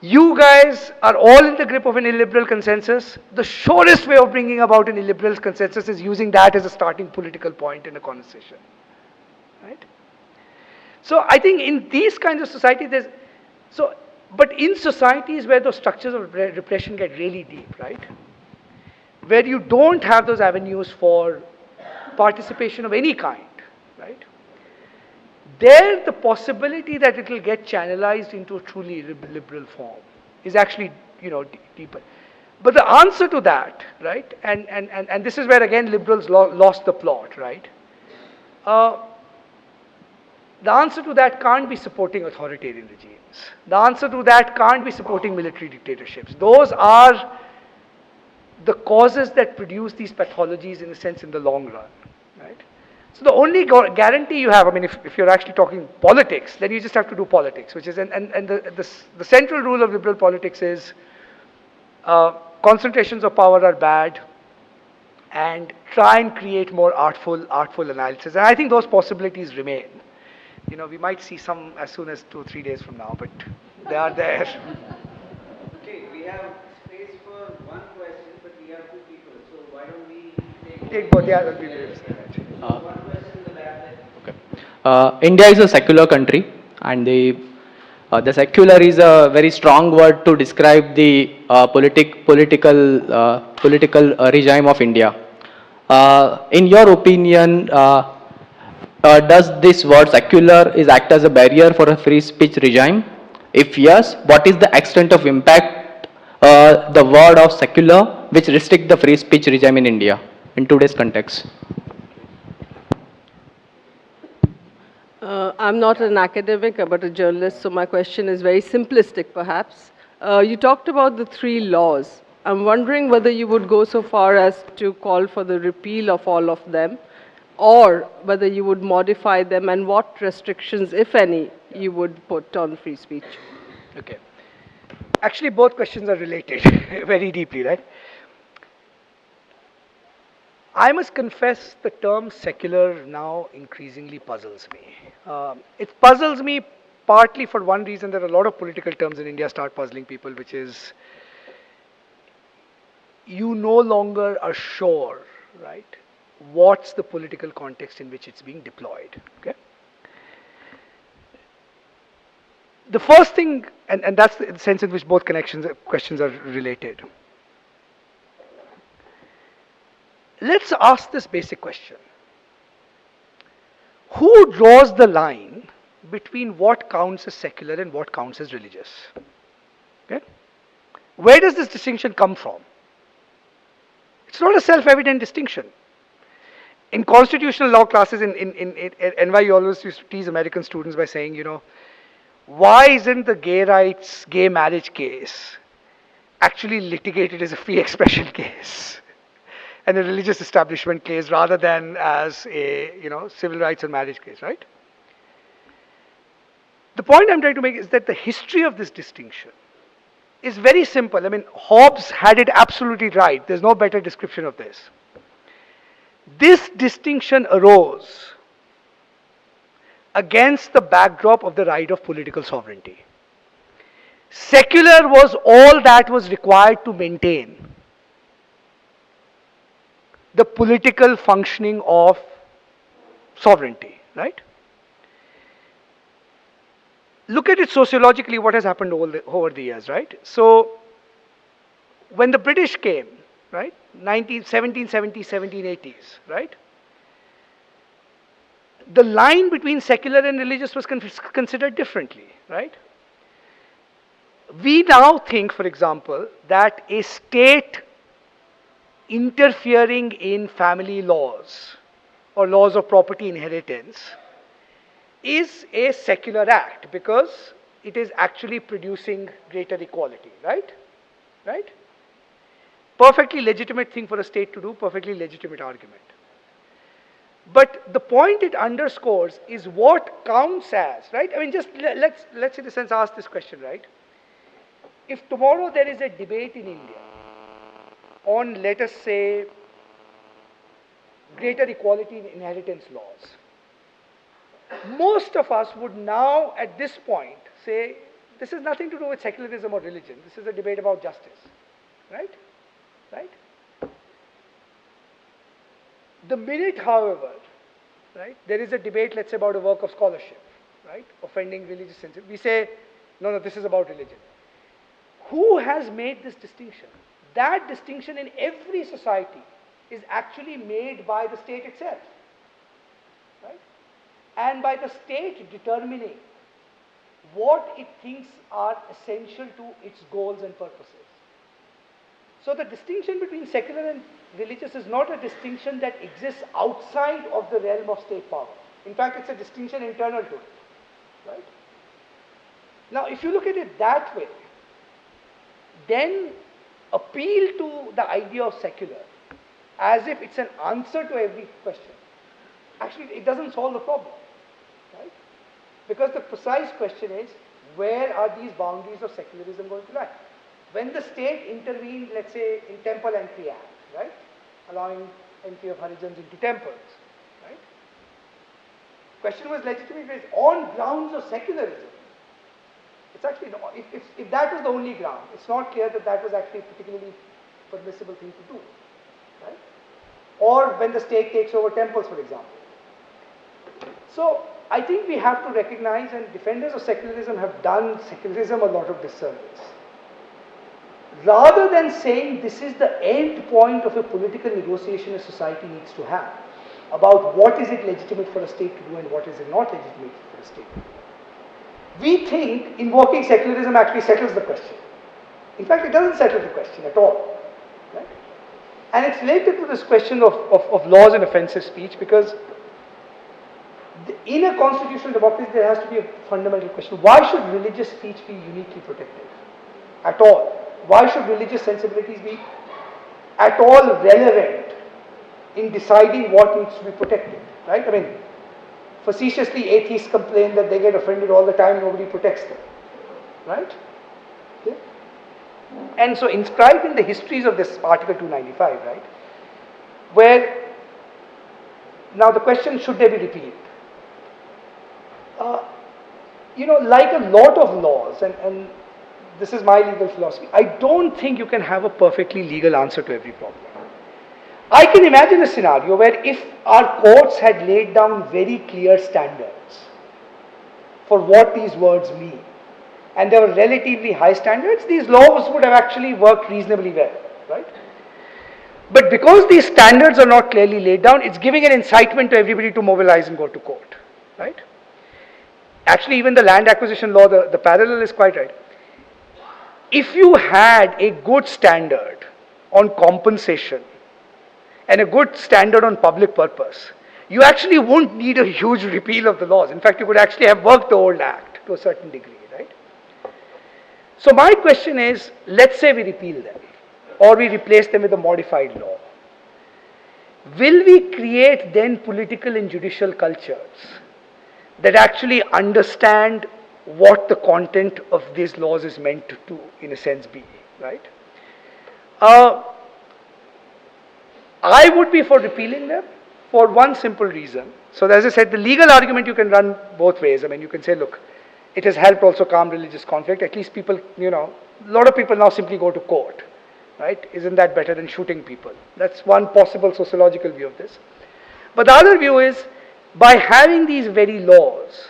You guys are all in the grip of an illiberal consensus. The surest way of bringing about an illiberal consensus is using that as a starting political point in a conversation. Right? So I think in these kinds of societies, but in societies where those structures of repression get really deep, right? Where you don't have those avenues for participation of any kind, right? There, the possibility that it will get channelized into a truly liberal form is actually, deeper. But the answer to that, right, and this is where again liberals lost the plot, right? The answer to that can't be supporting authoritarian regimes. The answer to that can't be supporting military dictatorships. Those are the causes that produce these pathologies in a sense in the long run, right? So the only guarantee you have, I mean, if you're actually talking politics, then you just have to do politics, which is, and the central rule of liberal politics is concentrations of power are bad, and try and create more artful analysis. And I think those possibilities remain. You know, we might see some as soon as 2 or 3 days from now, but they are there. Okay, we have space for one question, but we have two people, so why don't we Take both, yeah, that'll be very one question in the back there? Okay. India is a secular country, and the secular is a very strong word to describe the political regime of India. In your opinion, does this word secular is act as a barrier for a free speech regime? If yes, what is the extent of impact the word of secular which restrict the free speech regime in India in today's context? I'm not an academic, but a journalist, so my question is very simplistic, perhaps. You talked about the 3 laws. I'm wondering whether you would go so far as to call for the repeal of all of them, or whether you would modify them, and what restrictions, if any, you would put on free speech. Okay. Actually, both questions are related very deeply, right? I must confess the term secular now increasingly puzzles me. It puzzles me partly for one reason. There are a lot of political terms in India start puzzling people, which is you no longer are sure, right, what's the political context in which it's being deployed. Okay. The first thing, and that's the sense in which both questions are related. Let's ask this basic question. Who draws the line between what counts as secular and what counts as religious? Okay? Where does this distinction come from? It's not a self-evident distinction. In constitutional law classes in NYU, you always used to tease American students by saying, you know, why isn't the gay marriage case actually litigated as a free expression case and a religious establishment case rather than as a, you know, civil rights and marriage case, right? The point I'm trying to make is that the history of this distinction is very simple. I mean, Hobbes had it absolutely right. There's no better description of this. This distinction arose against the backdrop of the right of political sovereignty. Secular was all that was required to maintain the political functioning of sovereignty, right? Look at it sociologically, what has happened over the years, right? So, when the British came, right, 1770s, 1780s, right, the line between secular and religious was considered differently, right? We now think, for example, that a state interfering in family laws or laws of property inheritance is a secular act because it is actually producing greater equality, right? Right? Perfectly legitimate thing for a state to do, perfectly legitimate argument. But the point it underscores is what counts as, right? I mean, just let's in a sense ask this question, right? If tomorrow there is a debate in India on, let us say, greater equality in inheritance laws, most of us would now, at this point, say, this has nothing to do with secularism or religion. This is a debate about justice, right? Right? The minute, however, right, there is a debate, let's say, about a work of scholarship, right, offending religious sensitivity, we say, no, this is about religion. Who has made this distinction? That distinction in every society is actually made by the state itself, right? And by the state determining what it thinks are essential to its goals and purposes. So the distinction between secular and religious is not a distinction that exists outside of the realm of state power. In fact, it's a distinction internal to it, right? Now, if you look at it that way, then appeal to the idea of secular as if it's an answer to every question. Actually, it doesn't solve the problem, right? Because the precise question is, where are these boundaries of secularism going to lie? When the state intervened, let's say, in Temple Entry Act, right, allowing entry of Harijans into temples, right? question was legitimately raised on grounds of secularism. It's actually not, if that was the only ground, it's not clear that that was actually a particularly permissible thing to do, right? Or when the state takes over temples, for example. So I think we have to recognize, and defenders of secularism have done secularism a lot of disservice. Rather than saying this is the end point of a political negotiation a society needs to have about what is it legitimate for a state to do and what is it not legitimate for a state to do, we think invoking secularism actually settles the question. In fact, it doesn't settle the question at all. Right? And it's related to this question of laws and offensive speech, because in a constitutional democracy there has to be a fundamental question. Why should religious speech be uniquely protected at all? Why should religious sensibilities be at all relevant in deciding what needs to be protected? Right? I mean, facetiously atheists complain that they get offended all the time, nobody protects them. Right? Okay. And so inscribed in the histories of this Article 295, right, where now the question, should they be repealed? You know, like a lot of laws, and this is my legal philosophy, I don't think you can have a perfectly legal answer to every problem. I can imagine a scenario where if our courts had laid down very clear standards for what these words mean, and there were relatively high standards, these laws would have actually worked reasonably well, right? But because these standards are not clearly laid down, it's giving an incitement to everybody to mobilize and go to court, right? Actually, even the land acquisition law, the parallel is quite right. If you had a good standard on compensation and a good standard on public purpose, you actually won't need a huge repeal of the laws. In fact, you could actually have worked the old act to a certain degree, right? So my question is, let's say we repeal them, or we replace them with a modified law. Will we create then political and judicial cultures that actually understand what the content of these laws is meant to, in a sense, be, right? I would be for repealing them for one simple reason. So as I said, the legal argument you can run both ways. I mean, you can say, look, it has helped also calm religious conflict. At least people, you know, a lot of people now simply go to court, right? Isn't that better than shooting people? That's one possible sociological view of this. But the other view is, by having these very laws,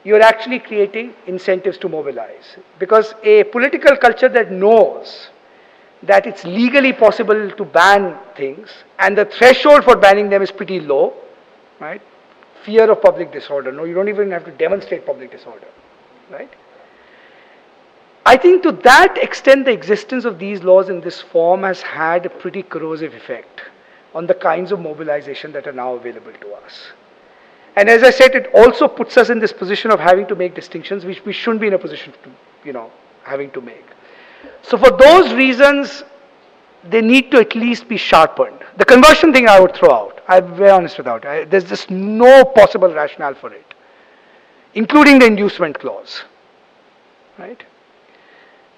you're actually creating incentives to mobilize. Because a political culture that knows that it's legally possible to ban things, and the threshold for banning them is pretty low, right? Fear of public disorder. No, you don't even have to demonstrate public disorder, right? I think to that extent, the existence of these laws in this form has had a pretty corrosive effect on the kinds of mobilization that are now available to us. And as I said, it also puts us in this position of having to make distinctions which we shouldn't be in a position to, you know, having to make. So for those reasons, they need to at least be sharpened. The conversion thing I would throw out. I'm very honest without it. There's just no possible rationale for it, including the inducement clause, right?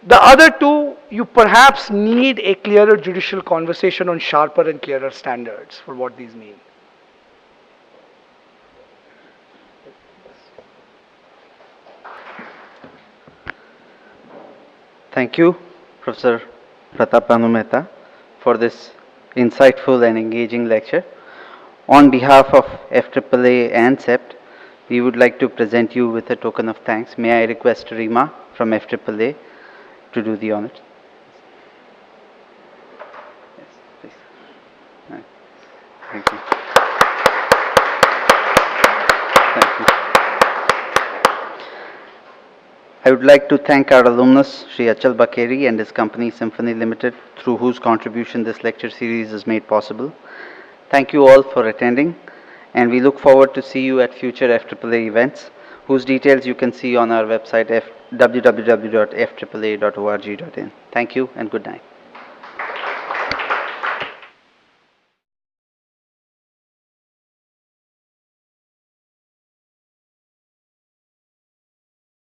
The other two, you perhaps need a clearer judicial conversation on sharper and clearer standards for what these mean. Thank you, Professor Pratap Bhanu Mehta, for this insightful and engaging lecture. On behalf of FAAA and CEPT, we would like to present you with a token of thanks. May I request Rima from FAAA to do the honors? Yes, please. Thank you. Thank you. I would like to thank our alumnus, Sri Achal Bakeri and his company Symphony Limited, through whose contribution this lecture series is made possible. Thank you all for attending, and we look forward to see you at future FAAA events, whose details you can see on our website www.fAAA.org.in. Thank you and good night.